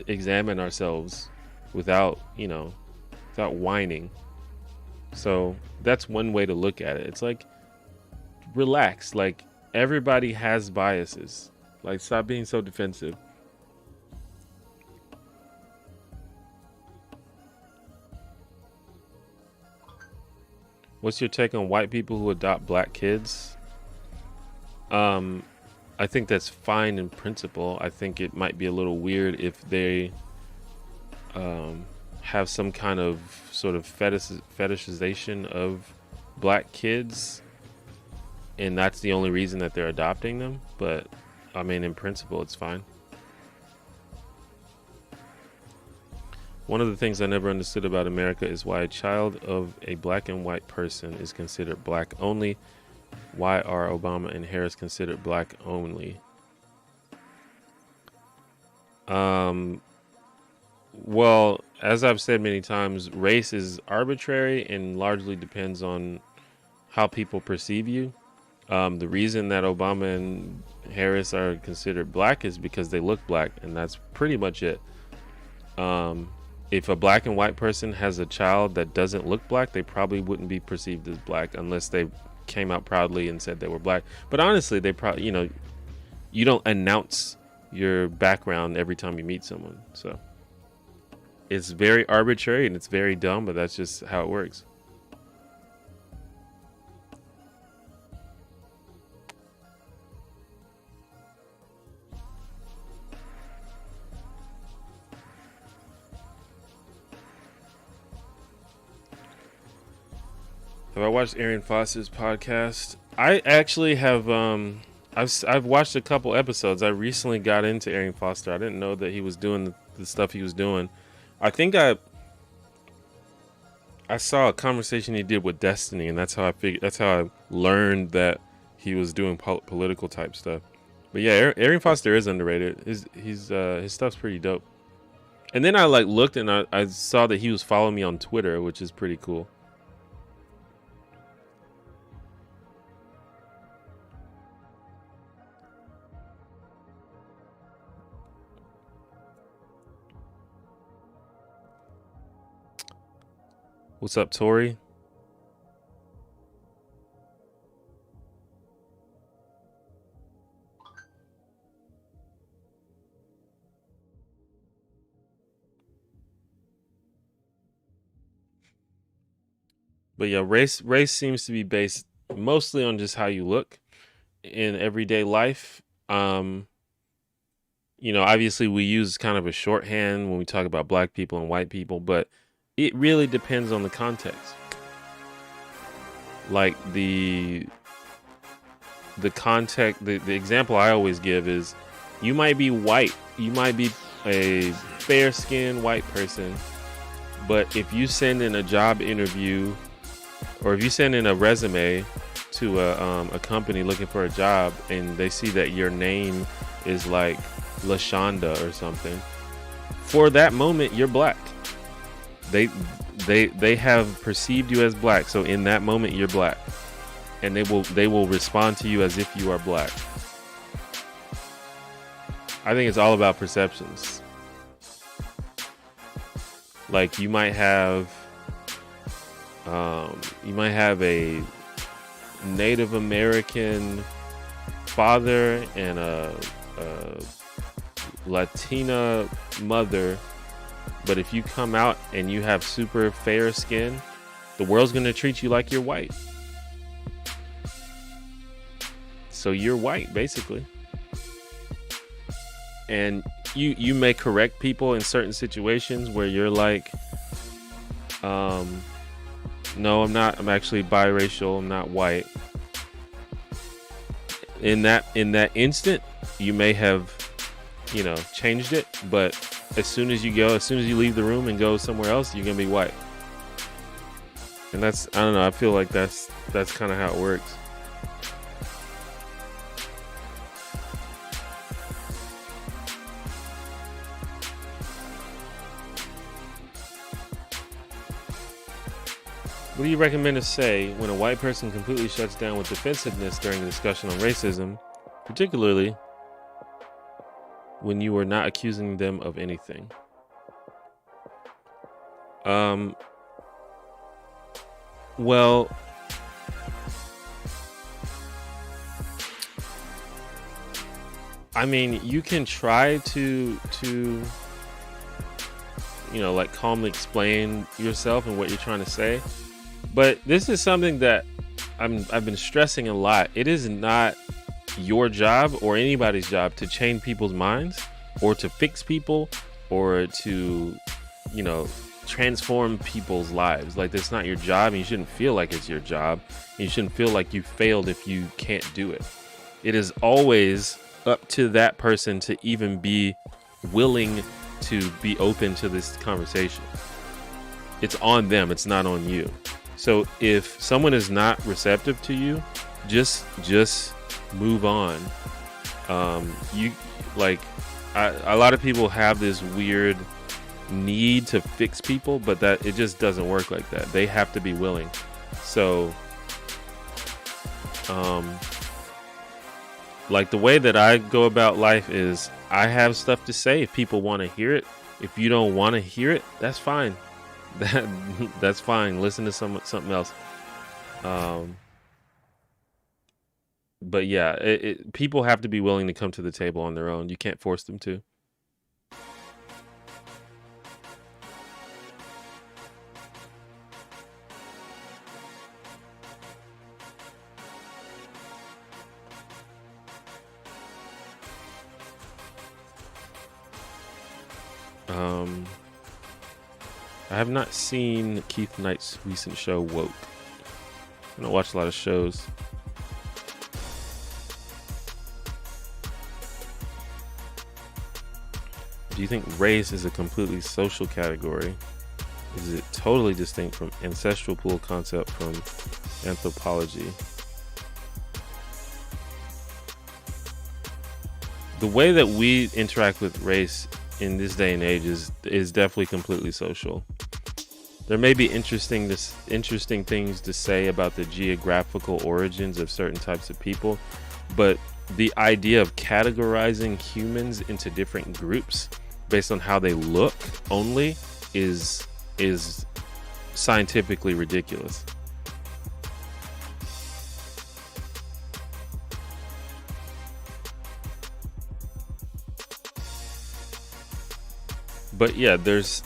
examine ourselves without whining. So that's one way to look at it. It's like, relax. Like, everybody has biases. Like, stop being so defensive. What's your take on white people who adopt black kids? I think that's fine in principle. I think it might be a little weird if they have some kind of sort of fetishization of black kids, and that's the only reason that they're adopting them. But I mean, in principle, it's fine. One of the things I never understood about America is why a child of a black and white person is considered black only. Why are Obama and Harris considered black only? Well, as I've said many times, race is arbitrary and largely depends on how people perceive you. The reason that Obama and Harris are considered black is because they look black, and that's pretty much it. If a black and white person has a child that doesn't look black, they probably wouldn't be perceived as black unless they came out proudly and said they were black. But honestly, they probably, you don't announce your background every time you meet someone. So it's very arbitrary and it's very dumb, but that's just how it works. Have I watched Arian Foster's podcast? I actually have. I've watched a couple episodes. I recently got into Arian Foster. I didn't know that he was doing the stuff he was doing. I think I saw a conversation he did with Destiny, and that's how I learned that he was doing political type stuff. But yeah, Arian Foster is underrated. His stuff's pretty dope. And then I looked and I saw that he was following me on Twitter, which is pretty cool. What's up, Tori? But yeah, race seems to be based mostly on just how you look in everyday life. Obviously we use kind of a shorthand when we talk about black people and white people, but it really depends on the context. Like the context, the example I always give is, you might be white, you might be a fair-skinned white person, but if you send in a job interview or if you send in a resume to a company looking for a job and they see that your name is like LaShonda or something, for that moment you're black. They have perceived you as black, so in that moment you're black, and they will respond to you as if you are black. I think it's all about perceptions. Like you might have a Native American father and a Latina mother, but if you come out and you have super fair skin, the world's going to treat you like you're white. So you're white, basically. And you may correct people in certain situations where you're like, no, I'm not. I'm actually biracial. I'm not white. In that instant, you may have, changed it. But as soon as you leave the room and go somewhere else, you're gonna be white. And I don't know. I feel like that's kind of how it works. What do you recommend to say when a white person completely shuts down with defensiveness during a discussion on racism, particularly when you are not accusing them of anything? Well, I mean, you can try to like calmly explain yourself and what you're trying to say. But this is something that I've been stressing a lot. It is not your job or anybody's job to change people's minds or to fix people or to, transform people's lives. Like, that's not your job, and you shouldn't feel like it's your job. You shouldn't feel like you failed if you can't do it. It is always up to that person to even be willing to be open to this conversation. It's on them. It's not on you. So if someone is not receptive to you, just move on. A lot of people have this weird need to fix people, but that it just doesn't work like that. They have to be willing. So, like the way that I go about life is I have stuff to say. If people want to hear it, if you don't want to hear it, that's fine. That's fine. Listen to something else. But yeah, people have to be willing to come to the table on their own. You can't force them to. I have not seen Keith Knight's recent show, Woke. I don't watch a lot of shows. Do you think race is a completely social category? Is it totally distinct from ancestral pool concept from anthropology? The way that we interact with race in this day and age is definitely completely social. There may be interesting things to say about the geographical origins of certain types of people, but the idea of categorizing humans into different groups based on how they look only is scientifically ridiculous. But yeah, there's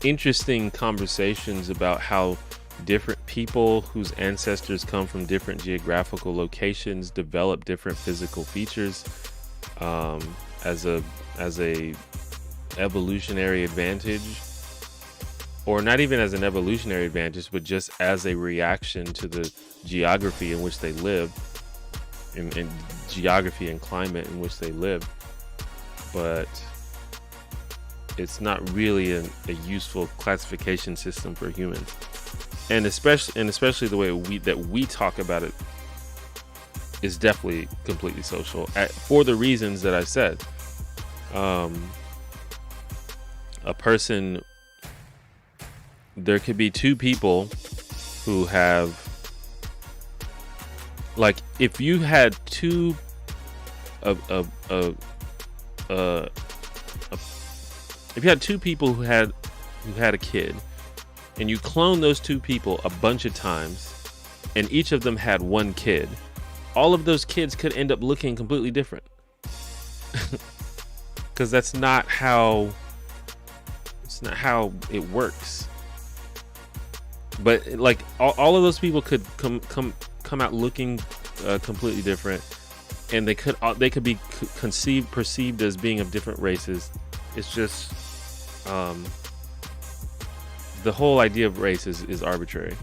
interesting conversations about how different people whose ancestors come from different geographical locations develop different physical features as a evolutionary advantage, or not even as an evolutionary advantage, but just as a reaction to the geography in which they live, and geography and climate in which they live. But it's not really a useful classification system for humans, and especially the way we talk about it is definitely completely social for the reasons that I said. A person, there could be two people who have, like, if you had two if you had two people who had a kid, and you clone those two people a bunch of times, and each of them had one kid, all of those kids could end up looking completely different. Because that's not how it works. But like all of those people could come out looking completely different, and they could be perceived as being of different races. It's just the whole idea of race is arbitrary.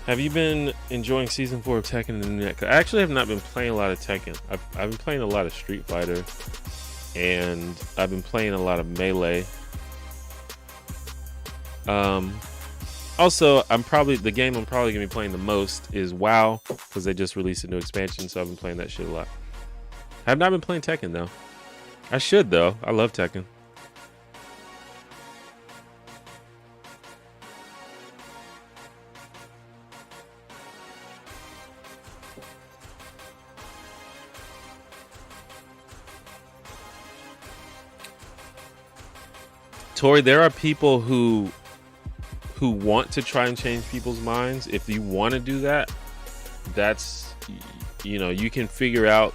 Have you been enjoying season 4 of Tekken and the net? I actually have not been playing a lot of Tekken. I've been playing a lot of Street Fighter, and I've been playing a lot of Melee. Also, the game I'm probably gonna be playing the most is WoW, because they just released a new expansion, so I've been playing that shit a lot. I have not been playing Tekken though. I should though. I love Tekken. Tori, there are people who want to try and change people's minds. If you want to do that, that's, you can figure out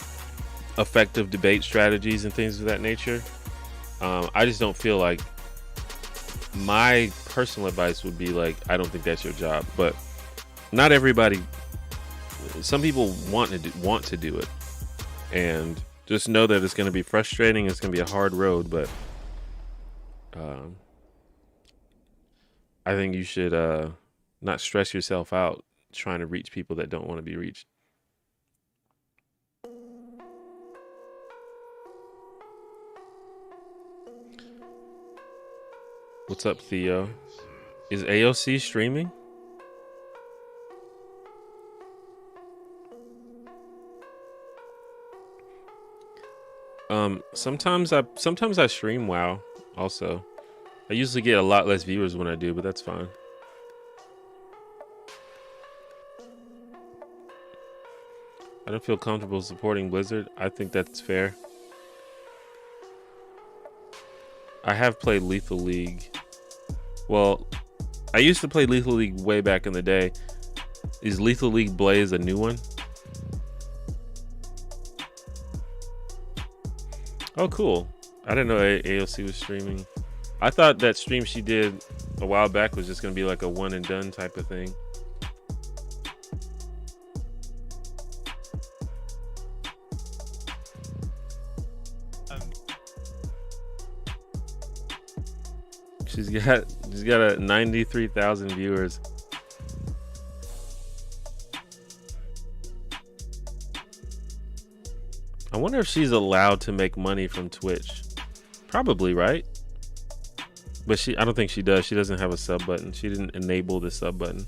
effective debate strategies and things of that nature. I just don't feel like, my personal advice would be like, I don't think that's your job. But not everybody. Some people want to do it, and just know that it's going to be frustrating. It's going to be a hard road, but I think you should not stress yourself out trying to reach people that don't want to be reached. What's up, Theo? Is AOC streaming? Sometimes I stream WoW also. I usually get a lot less viewers when I do, but that's fine. I don't feel comfortable supporting Blizzard. I think that's fair. I have played Lethal League. Well, I used to play Lethal League way back in the day. Is Lethal League Blaze a new one? Oh, cool. I didn't know AOC was streaming. I thought that stream she did a while back was just going to be like a one and done type of thing. She's got a 93,000 viewers. I wonder if she's allowed to make money from Twitch. Probably, right? But I don't think she does. She doesn't have a sub button. She didn't enable the sub button.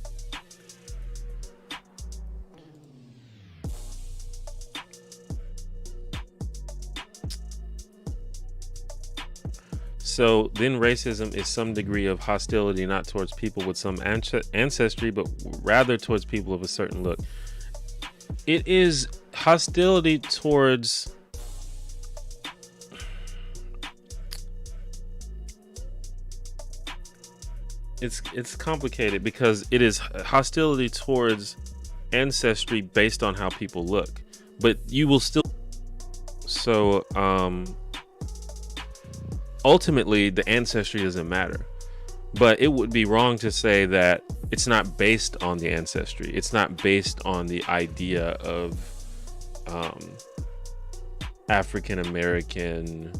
So then racism is some degree of hostility, not towards people with some ancestry, but rather towards people of a certain look. It is hostility towards... It's complicated because it is hostility towards ancestry based on how people look, but you will still. So ultimately, the ancestry doesn't matter, but it would be wrong to say that it's not based on the ancestry. It's not based on the idea of African American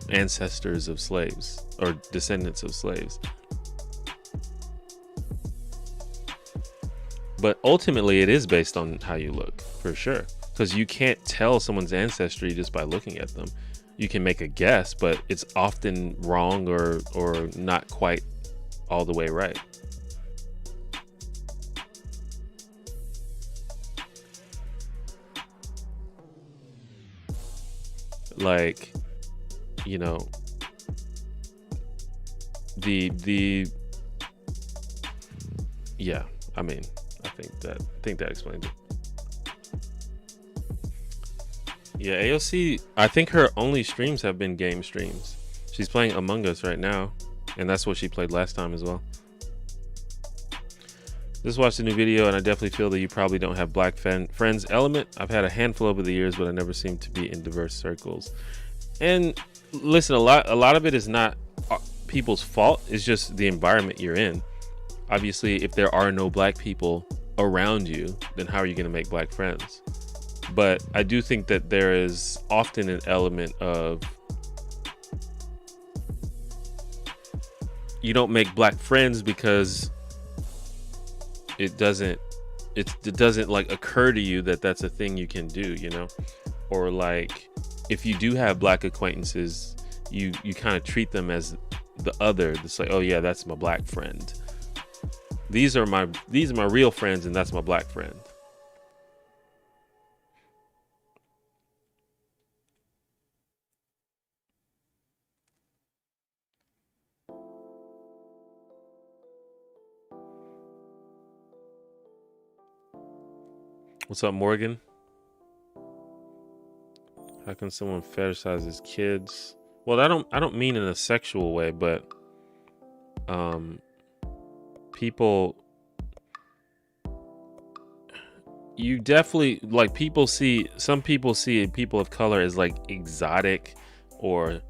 ancestors of slaves or descendants of slaves. But ultimately it is based on how you look, for sure, because you can't tell someone's ancestry just by looking at them. you can make a guess, but it's often wrong or not quite all the way right. Like, you know, the yeah, I mean, I think that explains it. Yeah, AOC, I think her only streams have been game streams. She's playing Among Us right now, and that's what she played last time as well. Just watched a new video, and I definitely feel that you probably don't have black friends element. I've had a handful over the years, but I never seem to be in diverse circles. And listen, a lot of it is not people's fault. It's just the environment you're in. Obviously, if there are no black people around you, then how are you going to make black friends? But I do think that there is often an element of you don't make black friends because it doesn't like occur to you that that's a thing you can do, you know? Or like if you do have black acquaintances, you kind of treat them as the other. It's like, oh yeah, that's my black friend. These are my real friends, and that's my black friend. What's up, Morgan? How can someone fetishize his kids? Well, I don't mean in a sexual way, but people, you definitely like some people see people of color as like exotic or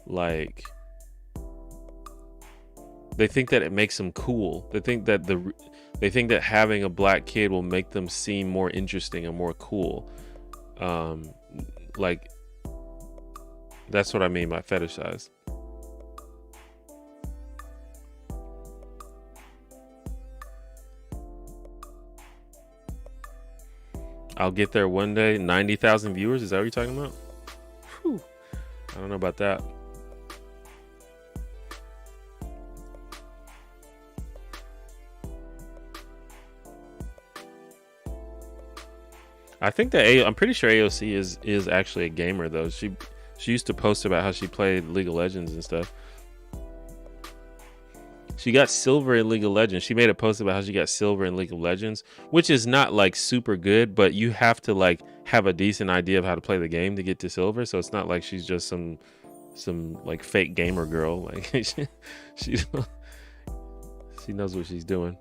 like they think that it makes them cool. They think that having a black kid will make them seem more interesting and more cool. Like that's what I mean by fetishize. I'll get there one day. 90,000 viewers. Is that what you're talking about? Whew. I don't know about that. I think that I'm pretty sure AOC is actually a gamer though. She used to post about how she played League of Legends and stuff. She got silver in League of Legends. She made a post about how she got silver in League of Legends, which is not like super good, but you have to like have a decent idea of how to play the game to get to silver. So it's not like she's just some like fake gamer girl. Like she knows what she's doing.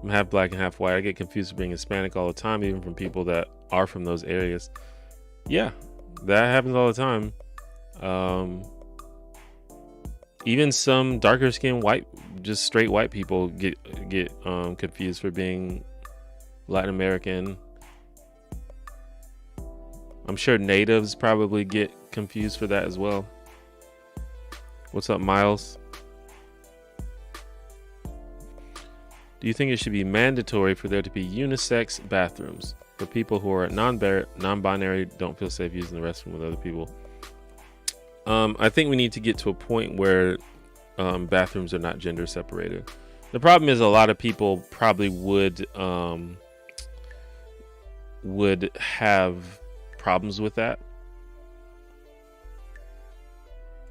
I'm half black and half white. I get confused with being Hispanic all the time, even from people that are from those areas. Yeah, that happens all the time. Even some darker skinned white, just straight white people get confused for being Latin American. I'm sure natives probably get confused for that as well. What's up, Miles? Do you think it should be mandatory for there to be unisex bathrooms for people who are non-binary, don't feel safe using the restroom with other people? I think we need to get to a point where bathrooms are not gender separated. The problem is a lot of people probably would have problems with that.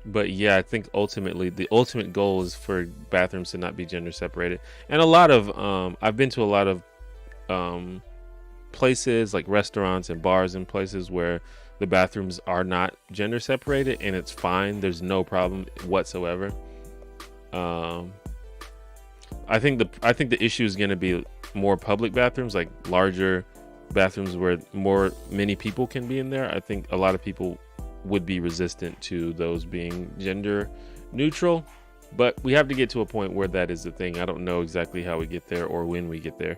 But yeah, I think ultimately the ultimate goal is for bathrooms to not be gender separated. And a lot of I've been to a lot of places like restaurants and bars and places where the bathrooms are not gender separated, and it's fine. There's no problem whatsoever. I think the issue is going to be more public bathrooms, like larger bathrooms where many people can be in there. I think a lot of people would be resistant to those being gender neutral, but we have to get to a point where that is the thing. I don't know exactly how we get there or when we get there.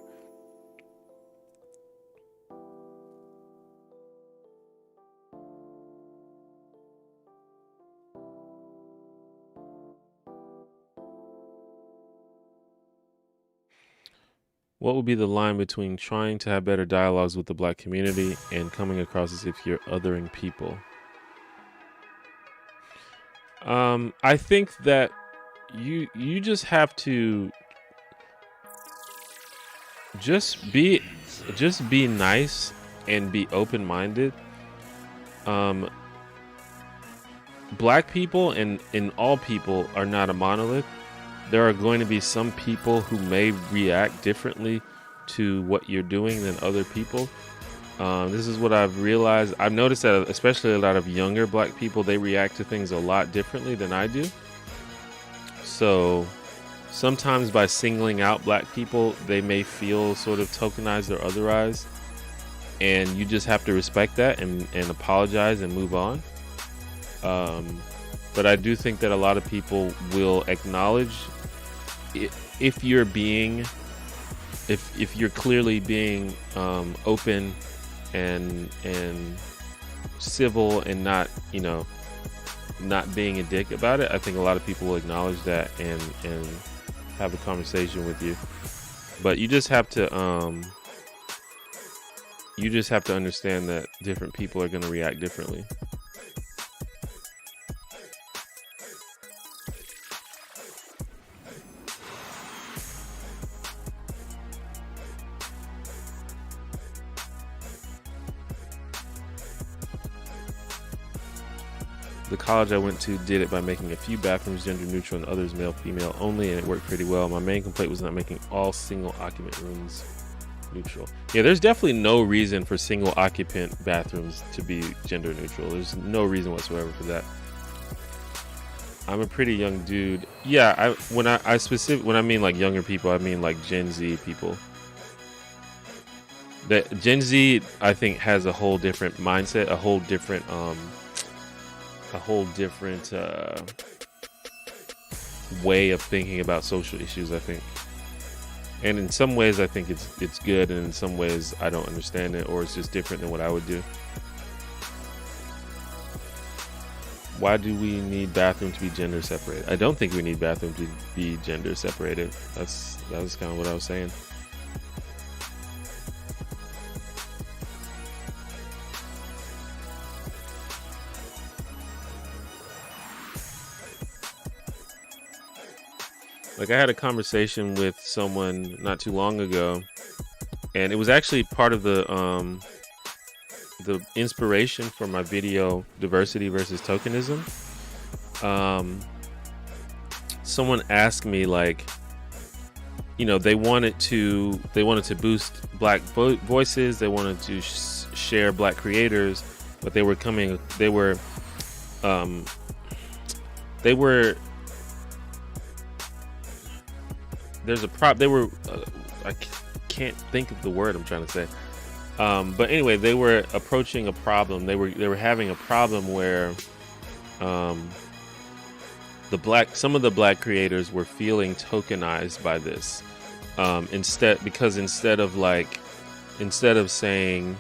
What would be the line between trying to have better dialogues with the black community and coming across as if you're othering people? I think that you just have to just be nice and be open-minded. Black people and all people are not a monolith. There are going to be some people who may react differently to what you're doing than other people. This is what I've realized. I've noticed that especially a lot of younger black people, they react to things a lot differently than I do. So sometimes by singling out black people, they may feel sort of tokenized or otherized. And you just have to respect that and apologize and move on. But I do think that a lot of people will acknowledge if you're clearly being open and civil and not being a dick about it. I think a lot of people will acknowledge that and have a conversation with you. But you just have to understand that different people are going to react differently. The college I went to did it by making a few bathrooms gender neutral and others male female only, and it worked pretty well. My main complaint was not making all single occupant rooms neutral. Yeah, there's definitely no reason for single occupant bathrooms to be gender neutral. There's no reason whatsoever for that. I'm a pretty young dude. Yeah, when I mean like younger people, I mean like Gen Z people. That Gen Z, I think, has a whole different mindset, a whole different way of thinking about social issues, I think. And in some ways I think it's good, and in some ways I don't understand it, or it's just different than what I would do. Why do we need bathroom to be gender separated? I don't think we need bathroom to be gender separated. That was kind of what I was saying. Like, I had a conversation with someone not too long ago, and it was actually part of the inspiration for my video Diversity versus Tokenism. Someone asked me, like, they wanted to boost black voices, they wanted to share black creators, but they were I can't think of the word I'm trying to say. But anyway, they were approaching a problem. They were having a problem where some of the black creators were feeling tokenized by this. Instead of saying,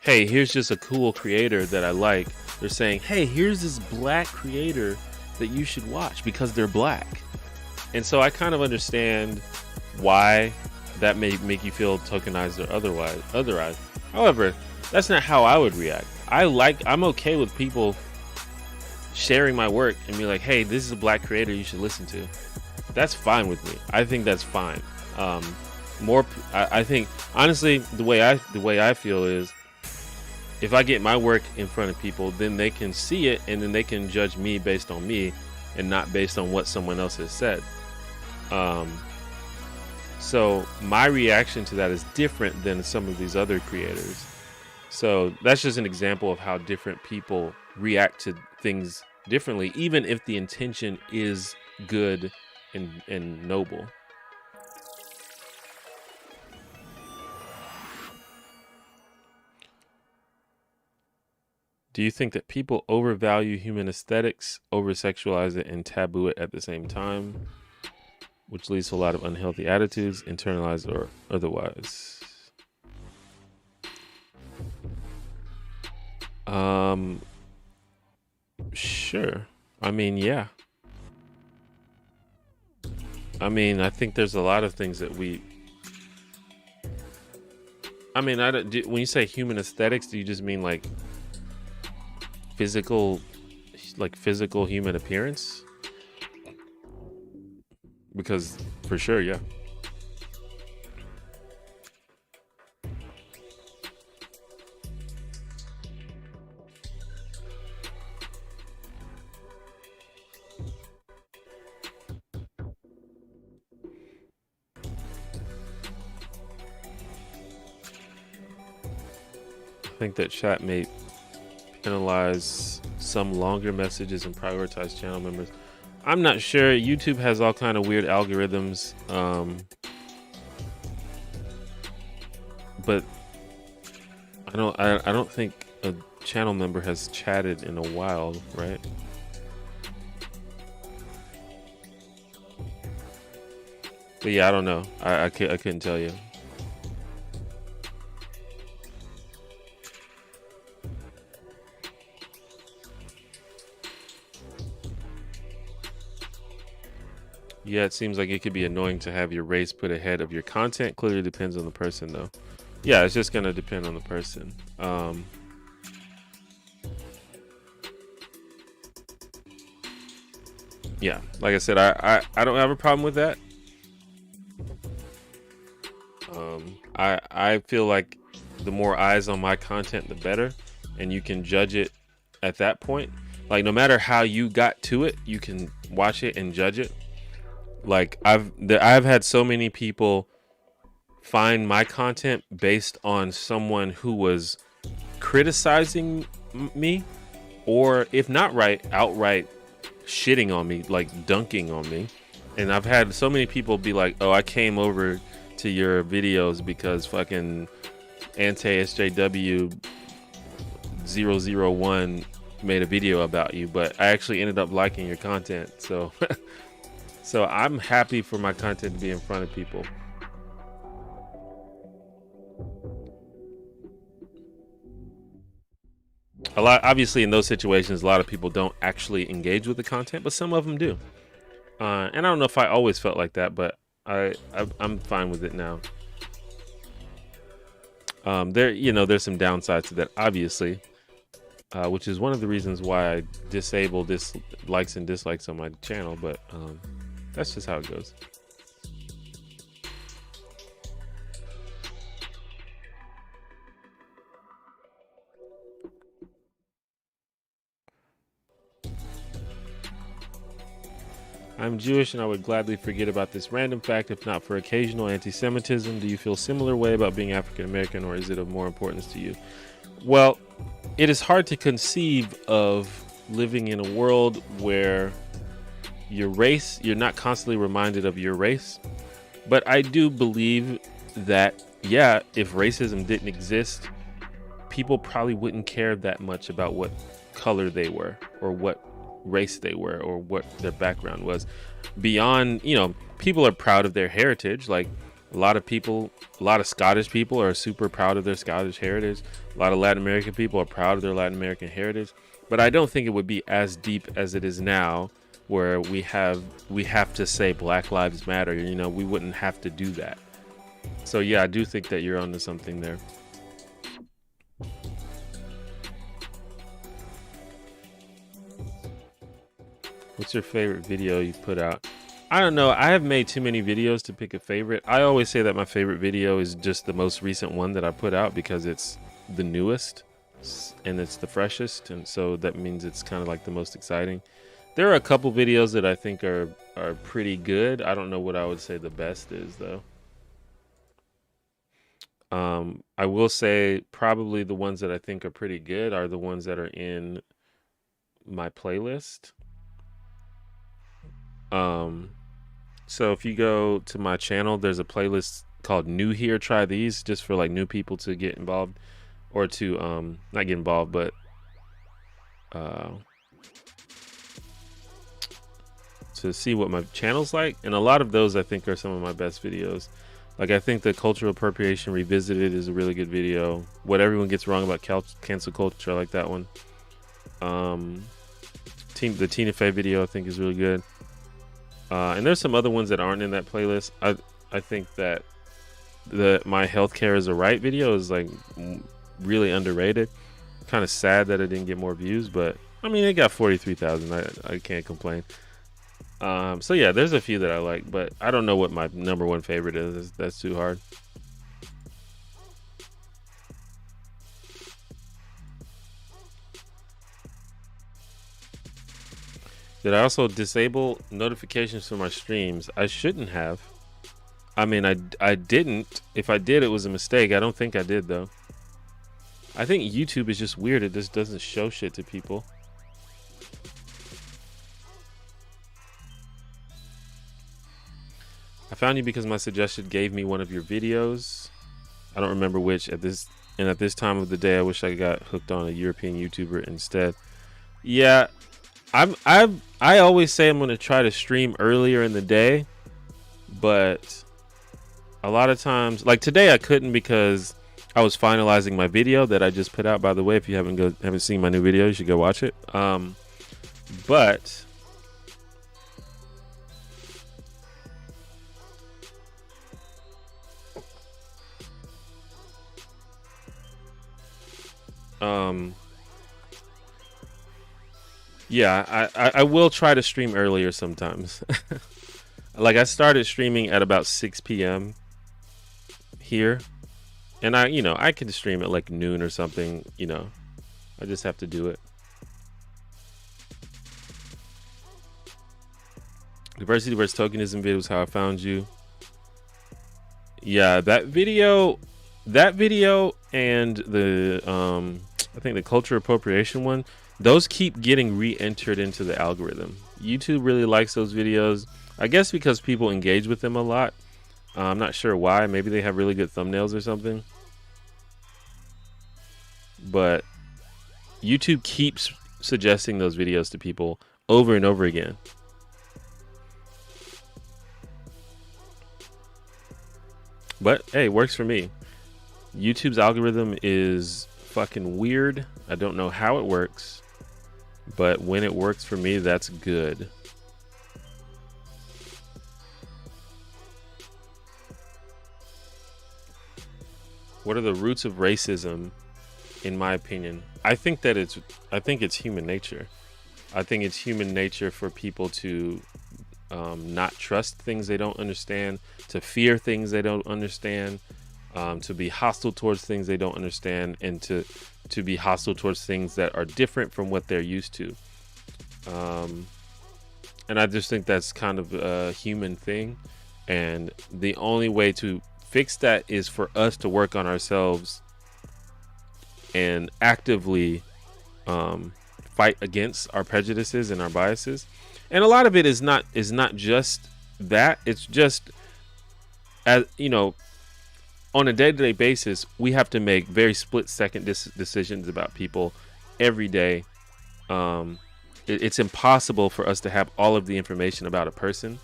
hey, here's just a cool creator that I like, they're saying, hey, here's this black creator that you should watch because they're black. And so I kind of understand why that may make you feel tokenized or otherized. However, that's not how I would react. I'm okay with people sharing my work and be like, hey, this is a black creator you should listen to. That's fine with me. I think that's fine. I think, honestly, the way I feel is, if I get my work in front of people, then they can see it and then they can judge me based on me and not based on what someone else has said. So my reaction to that is different than some of these other creators. So that's just an example of how different people react to things differently, even if the intention is good and noble. Do you think that people overvalue human aesthetics, over-sexualize it, and taboo it at the same time, which leads to a lot of unhealthy attitudes, internalized or otherwise? Sure. I mean, yeah. I mean, I think there's a lot of things that we I mean, when you say human aesthetics, do you just mean like physical human appearance? Because for sure, yeah. I think that chat may penalize some longer messages and prioritize channel members. I'm not sure. YouTube has all kind of weird algorithms, but I don't think a channel member has chatted in a while, right? But yeah, I don't know. I couldn't tell you. Yeah, it seems like it could be annoying to have your race put ahead of your content. Clearly depends on the person, though. Yeah, it's just gonna depend on the person. Yeah, like I said, I don't have a problem with that. I feel like the more eyes on my content, the better, and you can judge it at that point. Like, no matter how you got to it, you can watch it and judge it. Like, I've had so many people find my content based on someone who was criticizing me, or if not outright shitting on me, like dunking on me. And I've had so many people be like, oh, I came over to your videos because fucking anti-SJW 001 made a video about you, but I actually ended up liking your content. So so I'm happy for my content to be in front of people. Obviously in those situations, a lot of people don't actually engage with the content, but some of them do. And I don't know if I always felt like that, but I'm fine with it now. There's some downsides to that, obviously, which is one of the reasons why I disable likes and dislikes on my channel, but that's just how it goes. I'm Jewish and I would gladly forget about this random fact if not for occasional anti-Semitism. Do you feel similar way about being African American, or is it of more importance to you? Well, it is hard to conceive of living in a world where your race, you're not constantly reminded of your race. But I do believe that, yeah, if racism didn't exist, people probably wouldn't care that much about what color they were or what race they were or what their background was. Beyond, people are proud of their heritage. Like a lot of Scottish people are super proud of their Scottish heritage. A lot of Latin American people are proud of their Latin American heritage. But I don't think it would be as deep as it is now, where we have to say Black Lives Matter. We wouldn't have to do that. So yeah, I do think that you're onto something there. What's your favorite video you've put out? I don't know. I have made too many videos to pick a favorite. I always say that my favorite video is just the most recent one that I put out because it's the newest and it's the freshest, and so that means it's kind of like the most exciting. There are a couple videos that I think are pretty good. I don't know what I would say the best is, though. I will say probably the ones that I think are pretty good are the ones that are in my playlist. So if you go to my channel, there's a playlist called New Here, Try These, just for like new people to get involved, or to not get involved, but to see what my channel's like. And a lot of those I think are some of my best videos. Like, I think the Cultural Appropriation Revisited is a really good video. What Everyone Gets Wrong About Cancel Culture, I like that one. The Tina Fey video I think is really good. And there's some other ones that aren't in that playlist. I think that my healthcare is a right video is like really underrated. Kind of sad that it didn't get more views, but I mean, it got 43,000. I can't complain. So yeah, there's a few that I like, but I don't know what my number one favorite is. That's too hard. Did I also disable notifications for my streams? I shouldn't have. I mean, I didn't. If I did, it was a mistake. I don't think I did, though. I think YouTube is just weird. It just doesn't show shit to people. I found you because my suggestion gave me one of your videos. I don't remember which. At this time of the day, I wish I got hooked on a European YouTuber instead. Yeah, I always say I'm going to try to stream earlier in the day, but a lot of times, like today, I couldn't because I was finalizing my video that I just put out. By the way, if you haven't seen my new video, you should go watch it. But yeah, I will try to stream earlier sometimes. Like I started streaming at about 6 p.m. here, and I can stream at like noon or something. I just have to do it. Diversity versus tokenism video is how I found you. Yeah, that video and the I think the culture appropriation one, those keep getting re-entered into the algorithm. YouTube really likes those videos, I guess because people engage with them a lot. I'm not sure why. Maybe they have really good thumbnails or something, but YouTube keeps suggesting those videos to people over and over again. But hey, works for me. YouTube's algorithm is fucking weird. I don't know how it works, but when it works for me, that's good. What are the roots of racism, in my opinion? I think it's human nature. I think it's human nature for people to not trust things they don't understand, to fear things they don't understand, to be hostile towards things they don't understand, and to be hostile towards things that are different from what they're used to. And I just think that's kind of a human thing. And the only way to fix that is for us to work on ourselves and actively fight against our prejudices and our biases. And a lot of it is not just that. It's just, as on a day-to-day basis, we have to make very split-second decisions about people every day. It's impossible for us to have all of the information about a person.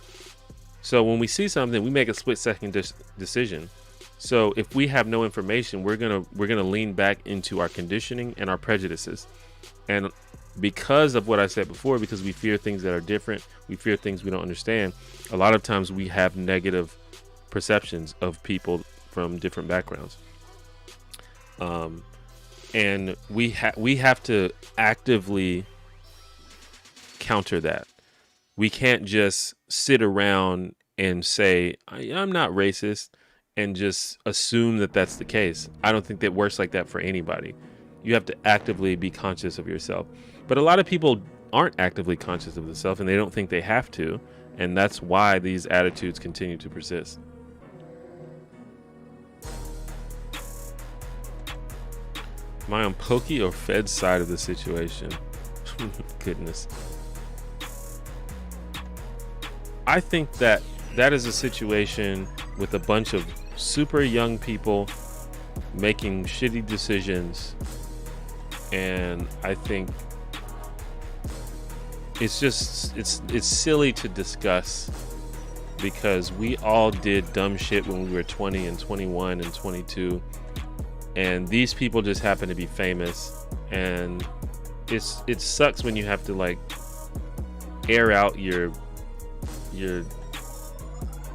So when we see something, we make a split-second decision. So if we have no information, we're gonna lean back into our conditioning and our prejudices. And because of what I said before, because we fear things that are different, we fear things we don't understand, a lot of times we have negative perceptions of people from different backgrounds. And we have to actively counter that. We can't just sit around and say, I'm not racist, and just assume that that's the case. I don't think that works like that for anybody. You have to actively be conscious of yourself. But a lot of people aren't actively conscious of themselves, and they don't think they have to. And that's why these attitudes continue to persist. Am I on Pokey or Fed's side of the situation? Goodness. I think that is a situation with a bunch of super young people making shitty decisions. And I think it's silly to discuss, because we all did dumb shit when we were 20 and 21 and 22, and these people just happen to be famous, and it sucks when you have to like air out your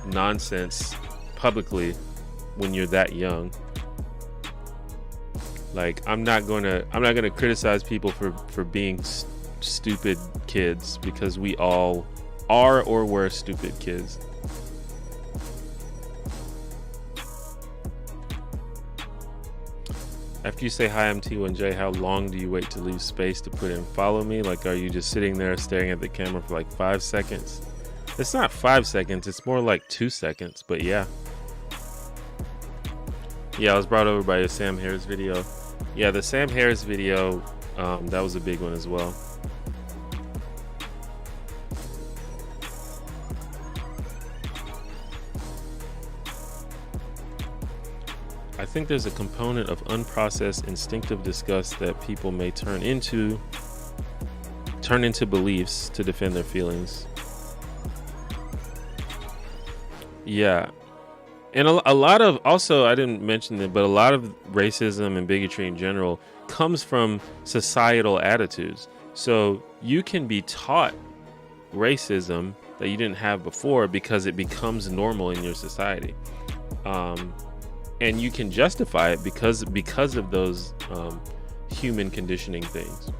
nonsense publicly when you're that young. Like, I'm not gonna criticize people for being stupid kids, because we all are or were stupid kids. After you say hi, I'm T1J, how long do you wait to leave space to put in follow me? Like, are you just sitting there staring at the camera for like 5 seconds? It's not 5 seconds, it's more like 2 seconds, but yeah. Yeah, I was brought over by a Sam Harris video. Yeah, the Sam Harris video, that was a big one as well. I think there's a component of unprocessed instinctive disgust that people may turn into beliefs to defend their feelings. Yeah. And a lot of, also, I didn't mention it, but a lot of racism and bigotry in general comes from societal attitudes. So you can be taught racism that you didn't have before because it becomes normal in your society. And you can justify it because of those human conditioning things.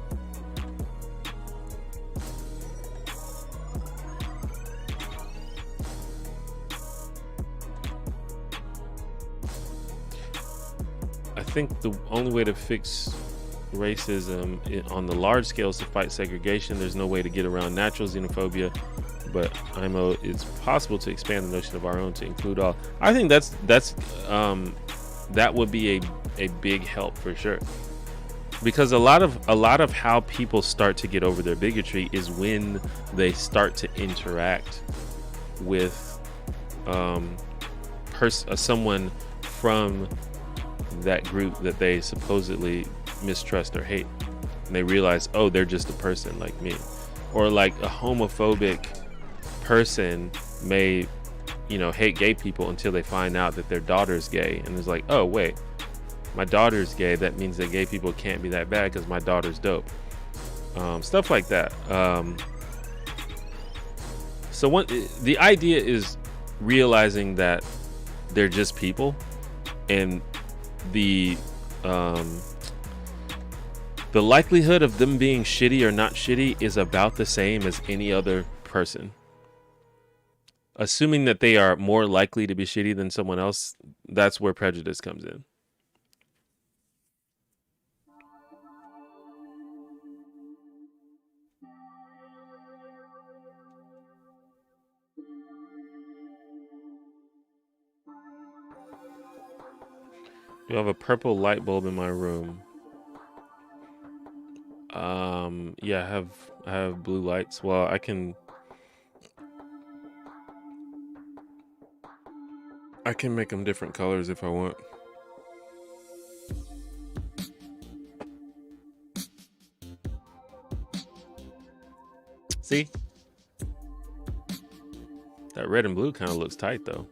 I think the only way to fix racism on the large scale is to fight segregation. There's no way to get around natural xenophobia, but it's possible to expand the notion of our own to include all. I think that would be a big help for sure, because a lot of how people start to get over their bigotry is when they start to interact with someone from that group that they supposedly mistrust or hate, and they realize, oh, they're just a person like me. Or like a homophobic person may, hate gay people until they find out that their daughter's gay, and it's like, oh wait, my daughter's gay, that means that gay people can't be that bad because my daughter's dope. Stuff like that. So the idea is realizing that they're just people, and the likelihood of them being shitty or not shitty is about the same as any other person. Assuming that they are more likely to be shitty than someone else, that's where prejudice comes in. You have a purple light bulb in my room. Yeah, I have blue lights. Well, I can make them different colors if I want. See? That red and blue kind of looks tight though.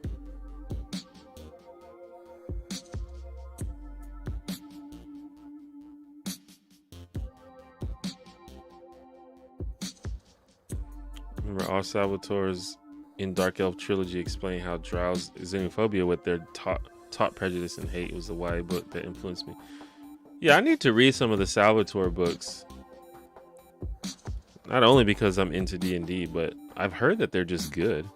Remember, all Salvatore's in Dark Elf trilogy explain how Drow's xenophobia with their taught prejudice and hate was the YA book that influenced me. Yeah, I need to read some of the Salvatore books. Not only because I'm into D&D, but I've heard that they're just good.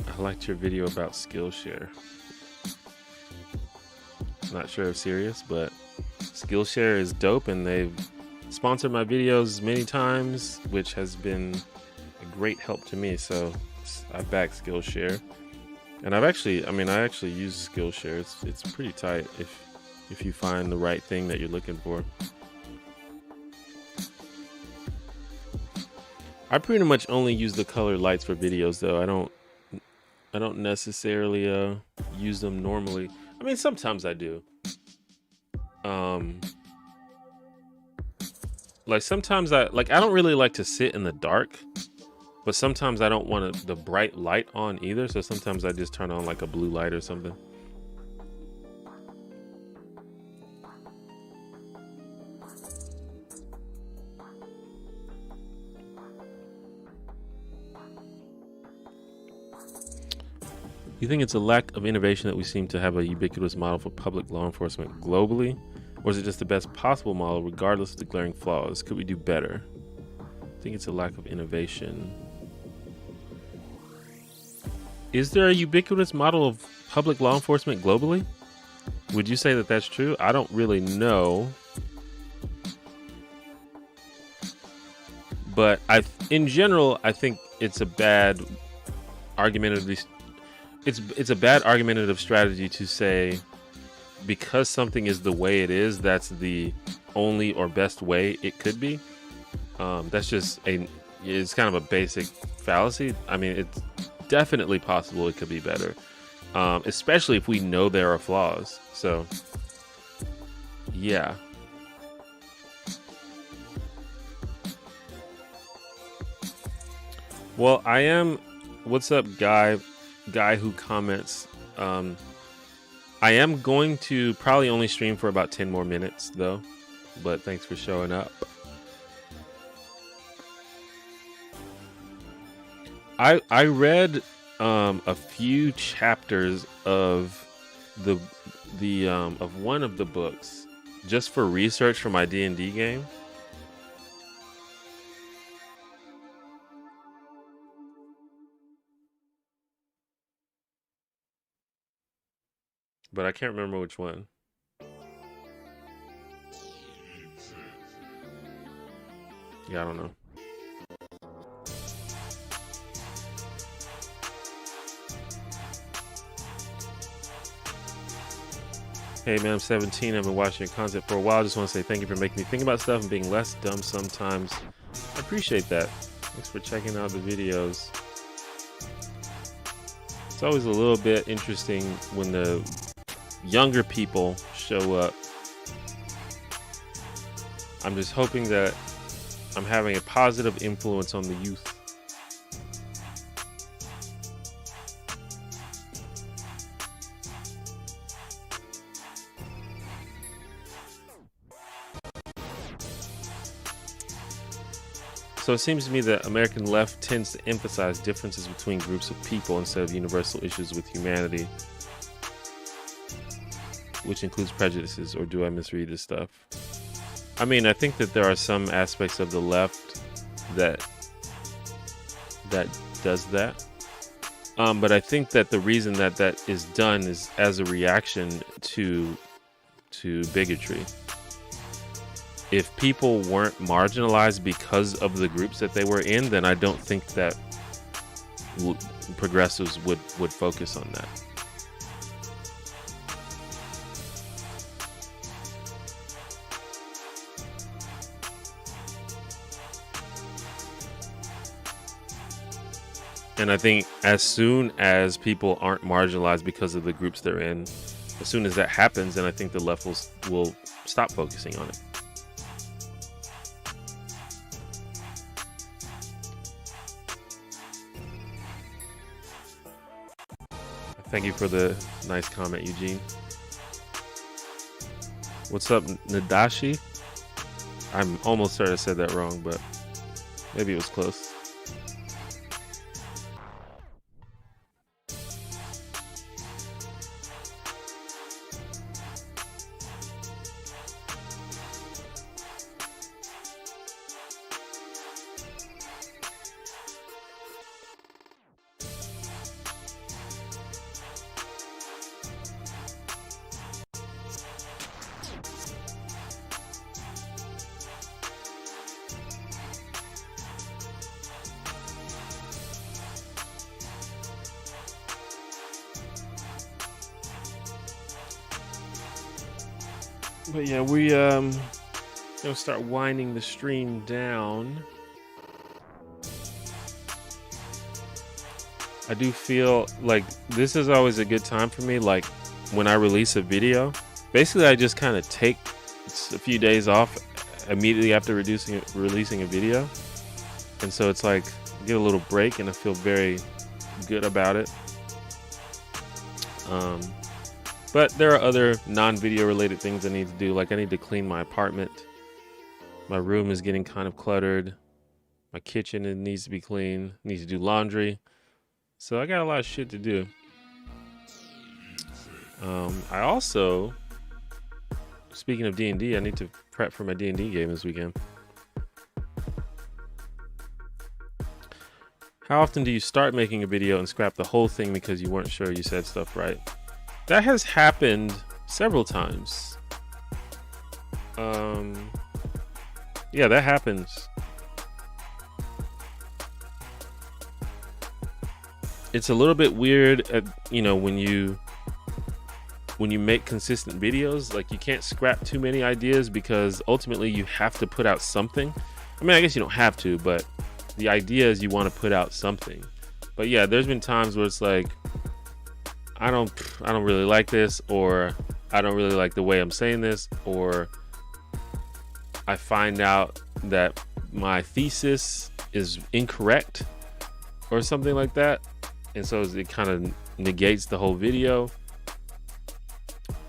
I liked your video about Skillshare. Not sure if serious, but Skillshare is dope, and they've sponsored my videos many times, which has been a great help to me. So I back Skillshare, and I actually use Skillshare. It's pretty tight if you find the right thing that you're looking for. I pretty much only use the colored lights for videos, though. I don't necessarily use them normally. I mean, sometimes I do. Like sometimes I don't really like to sit in the dark. But sometimes I don't want the bright light on either, so sometimes I just turn on like a blue light or something. You think it's a lack of innovation that we seem to have a ubiquitous model for public law enforcement globally? Or is it just the best possible model regardless of the glaring flaws? Could we do better? I think it's a lack of innovation. Is there a ubiquitous model of public law enforcement globally? Would you say that that's true? I don't really know. But in general, I think it's a bad argumentative. It's a bad argumentative strategy to say because something is the way it is, that's the only or best way it could be. That's just it's kind of a basic fallacy. I mean, it's definitely possible it could be better, especially if we know there are flaws. So, yeah. Well, I am. What's up, guy who comments? I am going to probably only stream for about 10 more minutes though, but thanks for showing up. I read a few chapters of of one of the books just for research for my D&D game. But I can't remember which one. Yeah, I don't know. Hey man, I'm 17. I've been watching your content for a while. I just want to say thank you for making me think about stuff and being less dumb sometimes. I appreciate that. Thanks for checking out the videos. It's always a little bit interesting when the younger people show up. I'm just hoping that I'm having a positive influence on the youth. So it seems to me that American left tends to emphasize differences between groups of people instead of universal issues with humanity, which includes prejudices, or do I misread this stuff? I mean, I think that there are some aspects of the left that does that. But I think that the reason that is done is as a reaction to bigotry. If people weren't marginalized because of the groups that they were in, then I don't think that progressives would focus on that. And I think as soon as people aren't marginalized because of the groups they're in, as soon as that happens, then I think the left will stop focusing on it. Thank you for the nice comment, Eugene. What's up, Nadashi? I'm almost certain I said that wrong, but maybe it was close. But yeah, we gonna start winding the stream down. I do feel like this is always a good time for me. Like when I release a video, basically I just kind of take a few days off immediately after releasing a video, and so it's like get a little break, and I feel very good about it. But there are other non-video related things I need to do. Like I need to clean my apartment. My room is getting kind of cluttered. My kitchen needs to be clean. Needs to do laundry. So I got a lot of shit to do. I also, speaking of D&D, I need to prep for my D&D game this weekend. How often do you start making a video and scrap the whole thing because you weren't sure you said stuff right? That has happened several times. Yeah, that happens. It's a little bit weird at, when you make consistent videos, like you can't scrap too many ideas because ultimately you have to put out something. I mean, I guess you don't have to, but the idea is you want to put out something. But yeah, there's been times where it's like, I don't really like this, or I don't really like the way I'm saying this, or I find out that my thesis is incorrect or something like that. And so it kind of negates the whole video.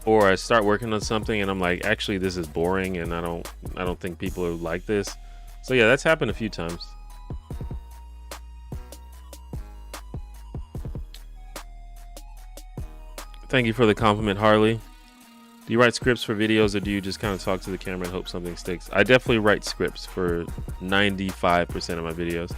Or I start working on something and I'm like, actually, this is boring and I don't think people are like this. So yeah, that's happened a few times. Thank you for the compliment, Harley. Do you write scripts for videos, or do you just kind of talk to the camera and hope something sticks? I definitely write scripts for 95% of my videos.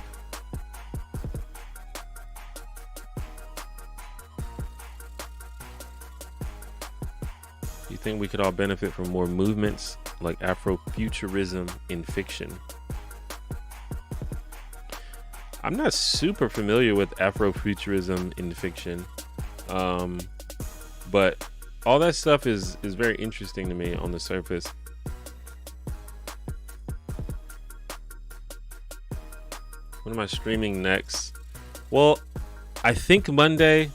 You think we could all benefit from more movements like Afrofuturism in fiction? I'm not super familiar with Afrofuturism in fiction, but all that stuff is very interesting to me on the surface. When am I streaming next? Well, I think Monday.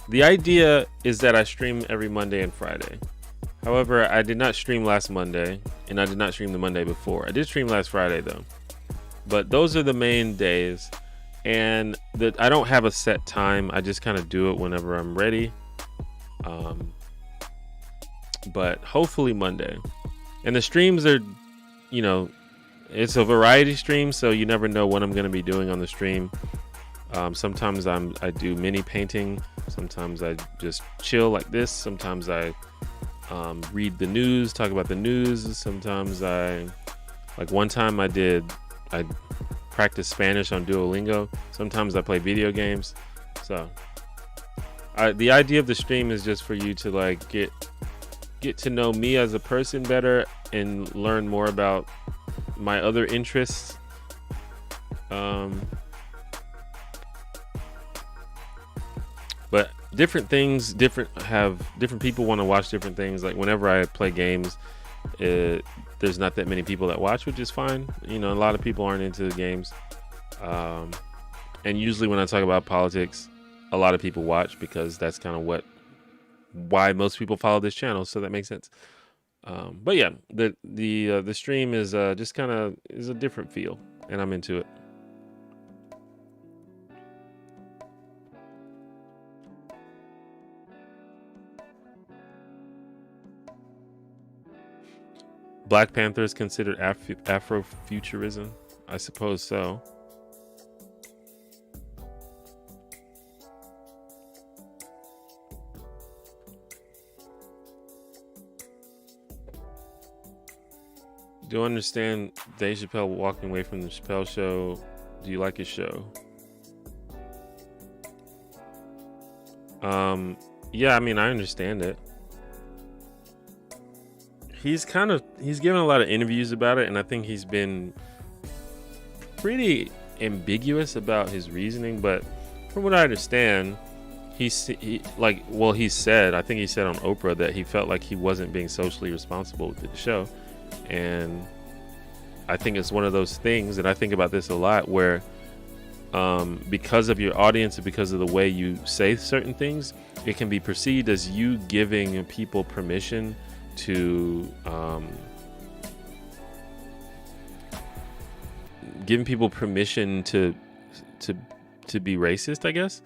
The idea is that I stream every Monday and Friday. However, I did not stream last Monday, and I did not stream the Monday before. I did stream last Friday though. But those are the main days, and I don't have a set time. I just kind of do it whenever I'm ready. But hopefully Monday. And the streams are, it's a variety stream, so you never know what I'm going to be doing on the stream. Sometimes I do mini painting. Sometimes I just chill like this. Sometimes I read the news, talk about the news. Sometimes like one time I practiced Spanish on Duolingo. Sometimes I play video games. So the idea of the stream is just for you to like get to know me as a person better and learn more about my other interests. But different things, different people want to watch different things. Like whenever I play games, there's not that many people that watch, which is fine. A lot of people aren't into the games. And usually when I talk about politics, a lot of people watch because that's kind of why most people follow this channel. So that makes sense. But yeah, the stream is just kind of is a different feel, and I'm into it. Black Panther is considered Afrofuturism? I suppose so. Do you understand Dave Chappelle walking away from the Chappelle show? Do you like his show? Yeah, I mean, I understand it. He's given a lot of interviews about it, and I think he's been pretty ambiguous about his reasoning, but from what I understand, he said, I think he said on Oprah that he felt like he wasn't being socially responsible with the show. And I think it's one of those things, and I think about this a lot, where because of your audience and because of the way you say certain things, it can be perceived as you giving people permission to giving people permission to be racist, I guess.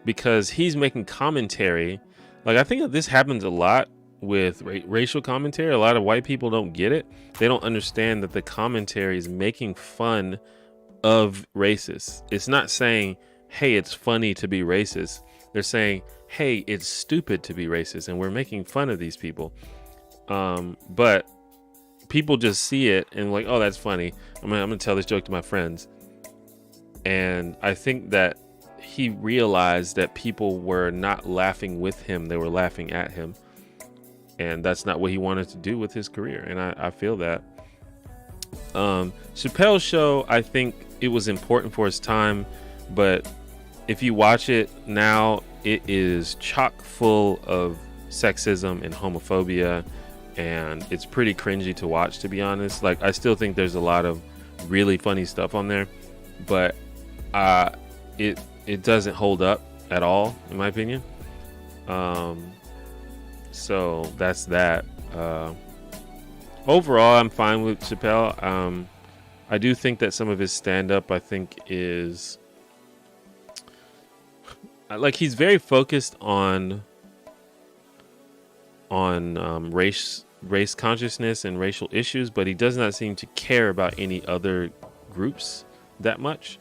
Because he's making commentary. Like, I think that this happens a lot with racial commentary. A lot of white people don't get it. They don't understand that the commentary is making fun of racists. It's not saying, hey, it's funny to be racist. They're saying, hey, it's stupid to be racist, and we're making fun of these people. But people just see it and like, oh, that's funny. I'm gonna tell this joke to my friends. And I think that he realized that people were not laughing with him, they were laughing at him. And that's not what he wanted to do with his career. And I feel that. Chappelle's show, I think it was important for his time, but if you watch it now, it is chock full of sexism and homophobia, and it's pretty cringy to watch, to be honest. Like, I still think there's a lot of really funny stuff on there, but it doesn't hold up at all, in my opinion. So that's that. Overall, I'm fine with Chappelle. I do think that some of his stand-up, I think, is like, he's very focused on race consciousness and racial issues, but he does not seem to care about any other groups that much.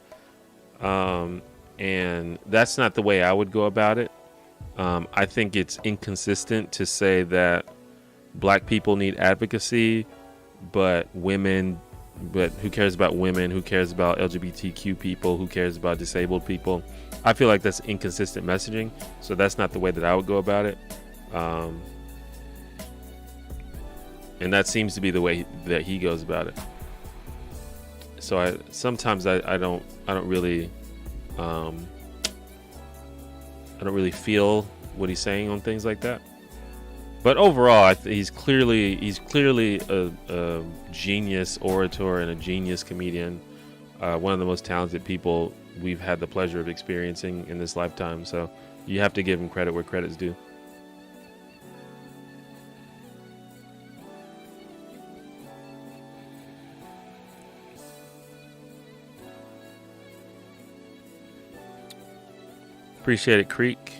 And that's not the way I would go about it. I think it's inconsistent to say that black people need advocacy, but who cares about women? Who cares about LGBTQ people? Who cares about disabled people? I feel like that's inconsistent messaging. So that's not the way that I would go about it. And that seems to be the way that he goes about it. So I don't really feel what he's saying on things like that. But overall, he's clearly a genius orator and a genius comedian. One of the most talented people we've had the pleasure of experiencing in this lifetime. So you have to give him credit where credit's due. Appreciate it, Creek.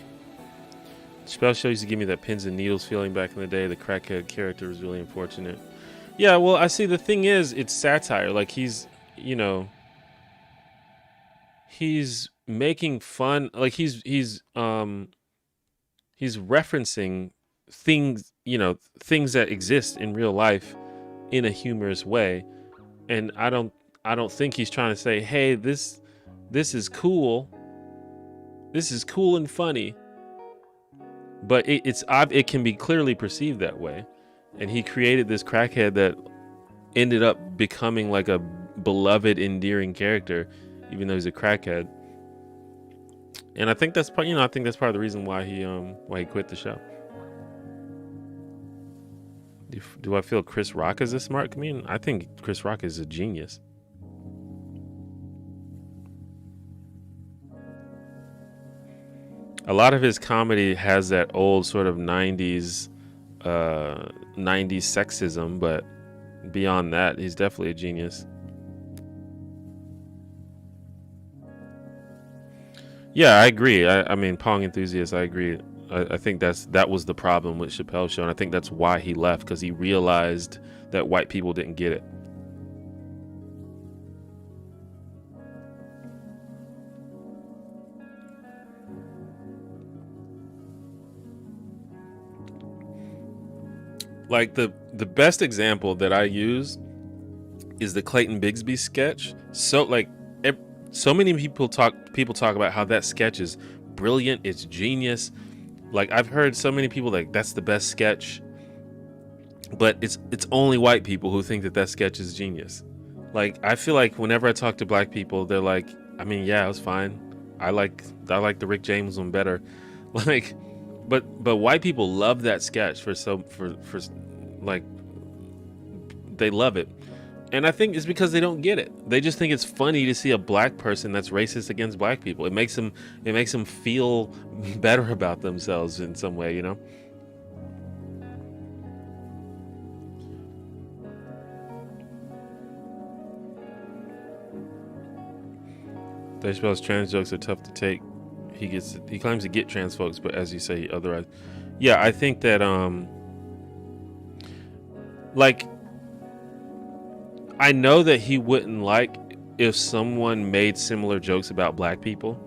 Chappelle Show used to give me that pins and needles feeling back in the day. The crackhead character was really unfortunate. Yeah, well, I see. The thing is, it's satire. Like, he's making fun. Like, he's referencing things, things that exist in real life in a humorous way. And I don't think he's trying to say, hey, this is cool. This is cool and funny. But it can be clearly perceived that way. And he created this crackhead that ended up becoming like a beloved, endearing character, even though he's a crackhead. And I think that's part of the reason why he quit the show. Do I feel Chris Rock is a smart comedian? I think Chris Rock is a genius. A lot of his comedy has that old sort of 90s sexism, but beyond that, he's definitely a genius. Yeah, I agree. I mean, Pong enthusiast, I agree. I think that was the problem with Chappelle's show, and I think that's why he left, because he realized that white people didn't get it. Like, the best example that I use is the Clayton Bigsby sketch. So many people talk about how that sketch is brilliant, it's genius. Like, I've heard so many people like, that's the best sketch, but it's only white people who think that sketch is genius. Like, I feel like whenever I talk to black people, they're like, I mean, yeah, it was fine. I like the Rick James one better. Like, but white people love that sketch for like, they love it. And I think it's because they don't get it. They just think it's funny to see a black person that's racist against black people. It makes them feel better about themselves in some way, Dave Chappelle's trans jokes are tough to take. He claims to get trans folks, but as you say, otherwise. Yeah, I think that like, I know that he wouldn't like if someone made similar jokes about black people.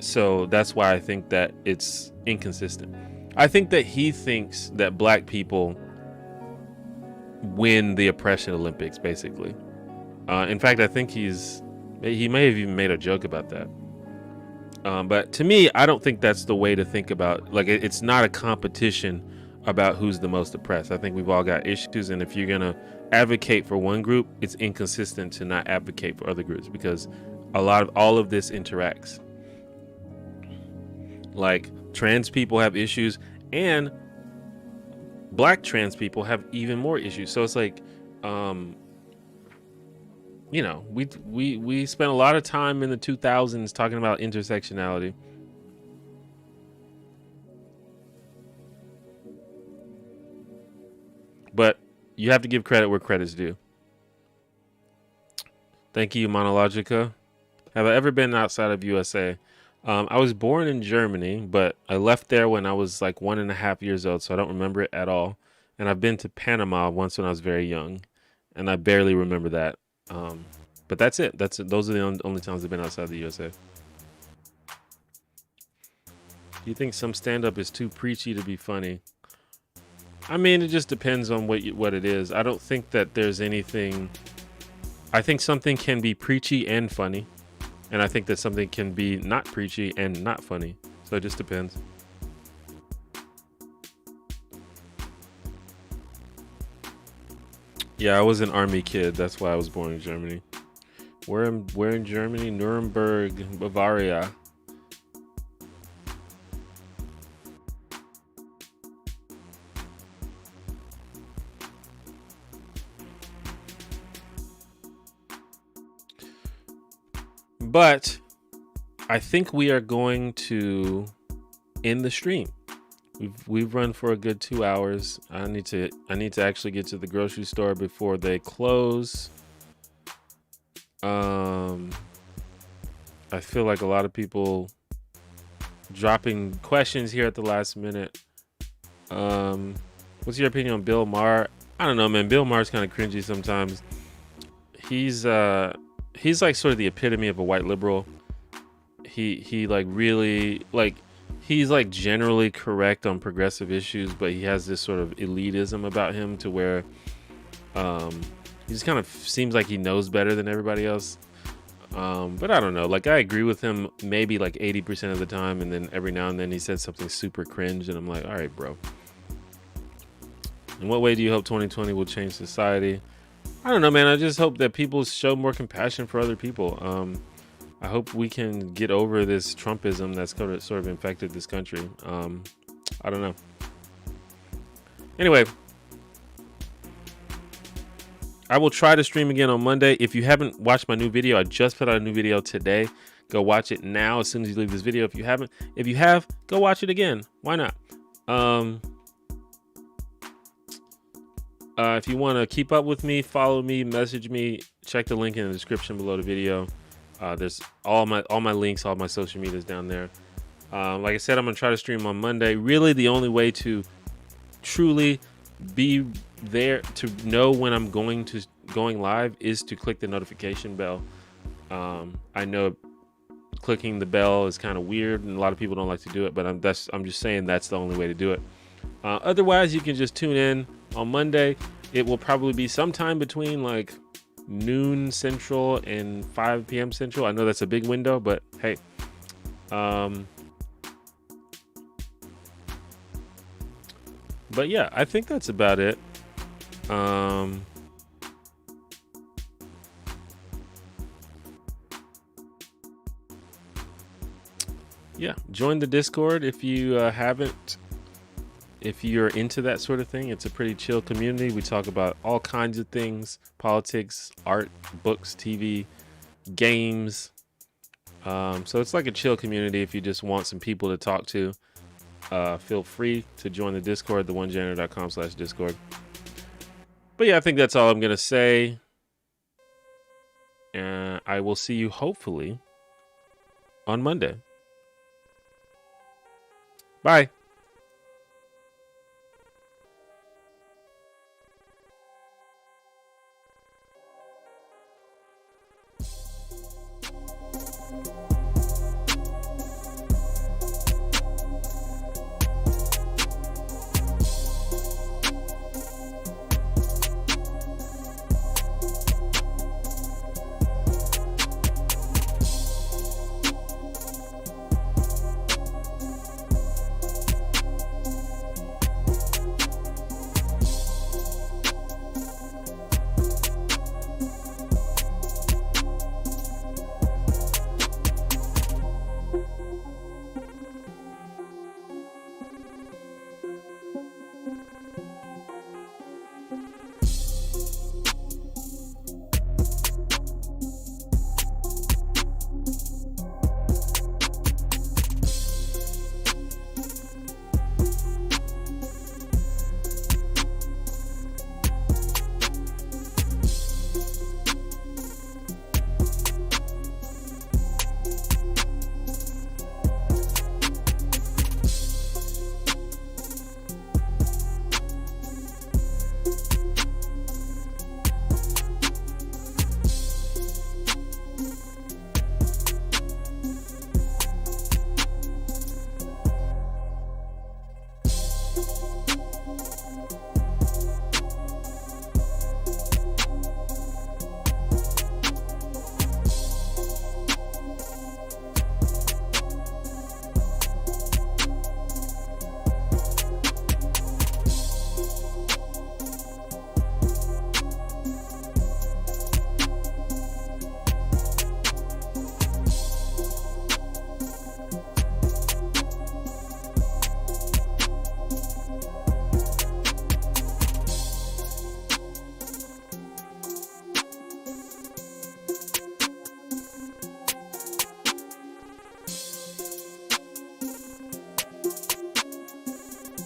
So that's why I think that it's inconsistent. I think that he thinks that black people win the oppression Olympics, basically. In fact, I think he may have even made a joke about that. But to me, I don't think that's the way to think about, like, it's not a competition about who's the most oppressed. I think we've all got issues, and if you're gonna advocate for one group, it's inconsistent to not advocate for other groups, because all of this interacts. Like, trans people have issues, and black trans people have even more issues. So it's like, you know, we spent a lot of time in the 2000s talking about intersectionality. But you have to give credit where credit's due. Thank you, Monologica. Have I ever been outside of USA? I was born in Germany, but I left there when I was like 1.5 years old, so I don't remember it at all. And I've been to Panama once when I was very young, and I barely remember that. But that's it. Those are the only times I've been outside the USA. Do you think some stand-up is too preachy to be funny? I mean, it just depends on what it is. I don't think that there's anything. I think something can be preachy and funny, and I think that something can be not preachy and not funny. So it just depends. Yeah, I was an army kid. That's why I was born in Germany. Where in Germany? Nuremberg, Bavaria. But I think we are going to end the stream. We've run for a good 2 hours. I need to actually get to the grocery store before they close. I feel like a lot of people dropping questions here at the last minute. What's your opinion on Bill Maher? I don't know, man. Bill Maher's kind of cringy sometimes. He's like sort of the epitome of a white liberal. He like really, like, he's like generally correct on progressive issues, but he has this sort of elitism about him to where he just kind of seems like he knows better than everybody else. But I don't know, like, I agree with him maybe like 80% of the time, and then every now and then he said something super cringe and I'm like, all right, bro. In what way do you hope 2020 will change society? I don't know, man. I just hope that people show more compassion for other people. I hope we can get over this Trumpism that's sort of infected this country. I don't know. Anyway, I will try to stream again on Monday. If you haven't watched my new video, I just put out a new video today. Go watch it now as soon as you leave this video. If you haven't, if you have, go watch it again. Why not? If you want to keep up with me, follow me, message me, check the link in the description below the video. There's all my links, all my social medias down there. Like I said, I'm gonna try to stream on Monday. Really, the only way to truly be there to know when I'm going live is to click the notification bell. I know clicking the bell is kind of weird, and a lot of people don't like to do it, but I'm just saying that's the only way to do it. Otherwise, you can just tune in on Monday. It will probably be sometime between like noon Central and 5 p.m. Central. I know that's a big window, but hey. But yeah, I think that's about it. Yeah, join the Discord if you haven't. If you're into that sort of thing, it's a pretty chill community. We talk about all kinds of things: politics, art, books, TV, games. So it's like a chill community. If you just want some people to talk to, feel free to join the Discord, theonegener.com/Discord. But yeah, I think that's all I'm gonna say. I will see you hopefully on Monday. Bye.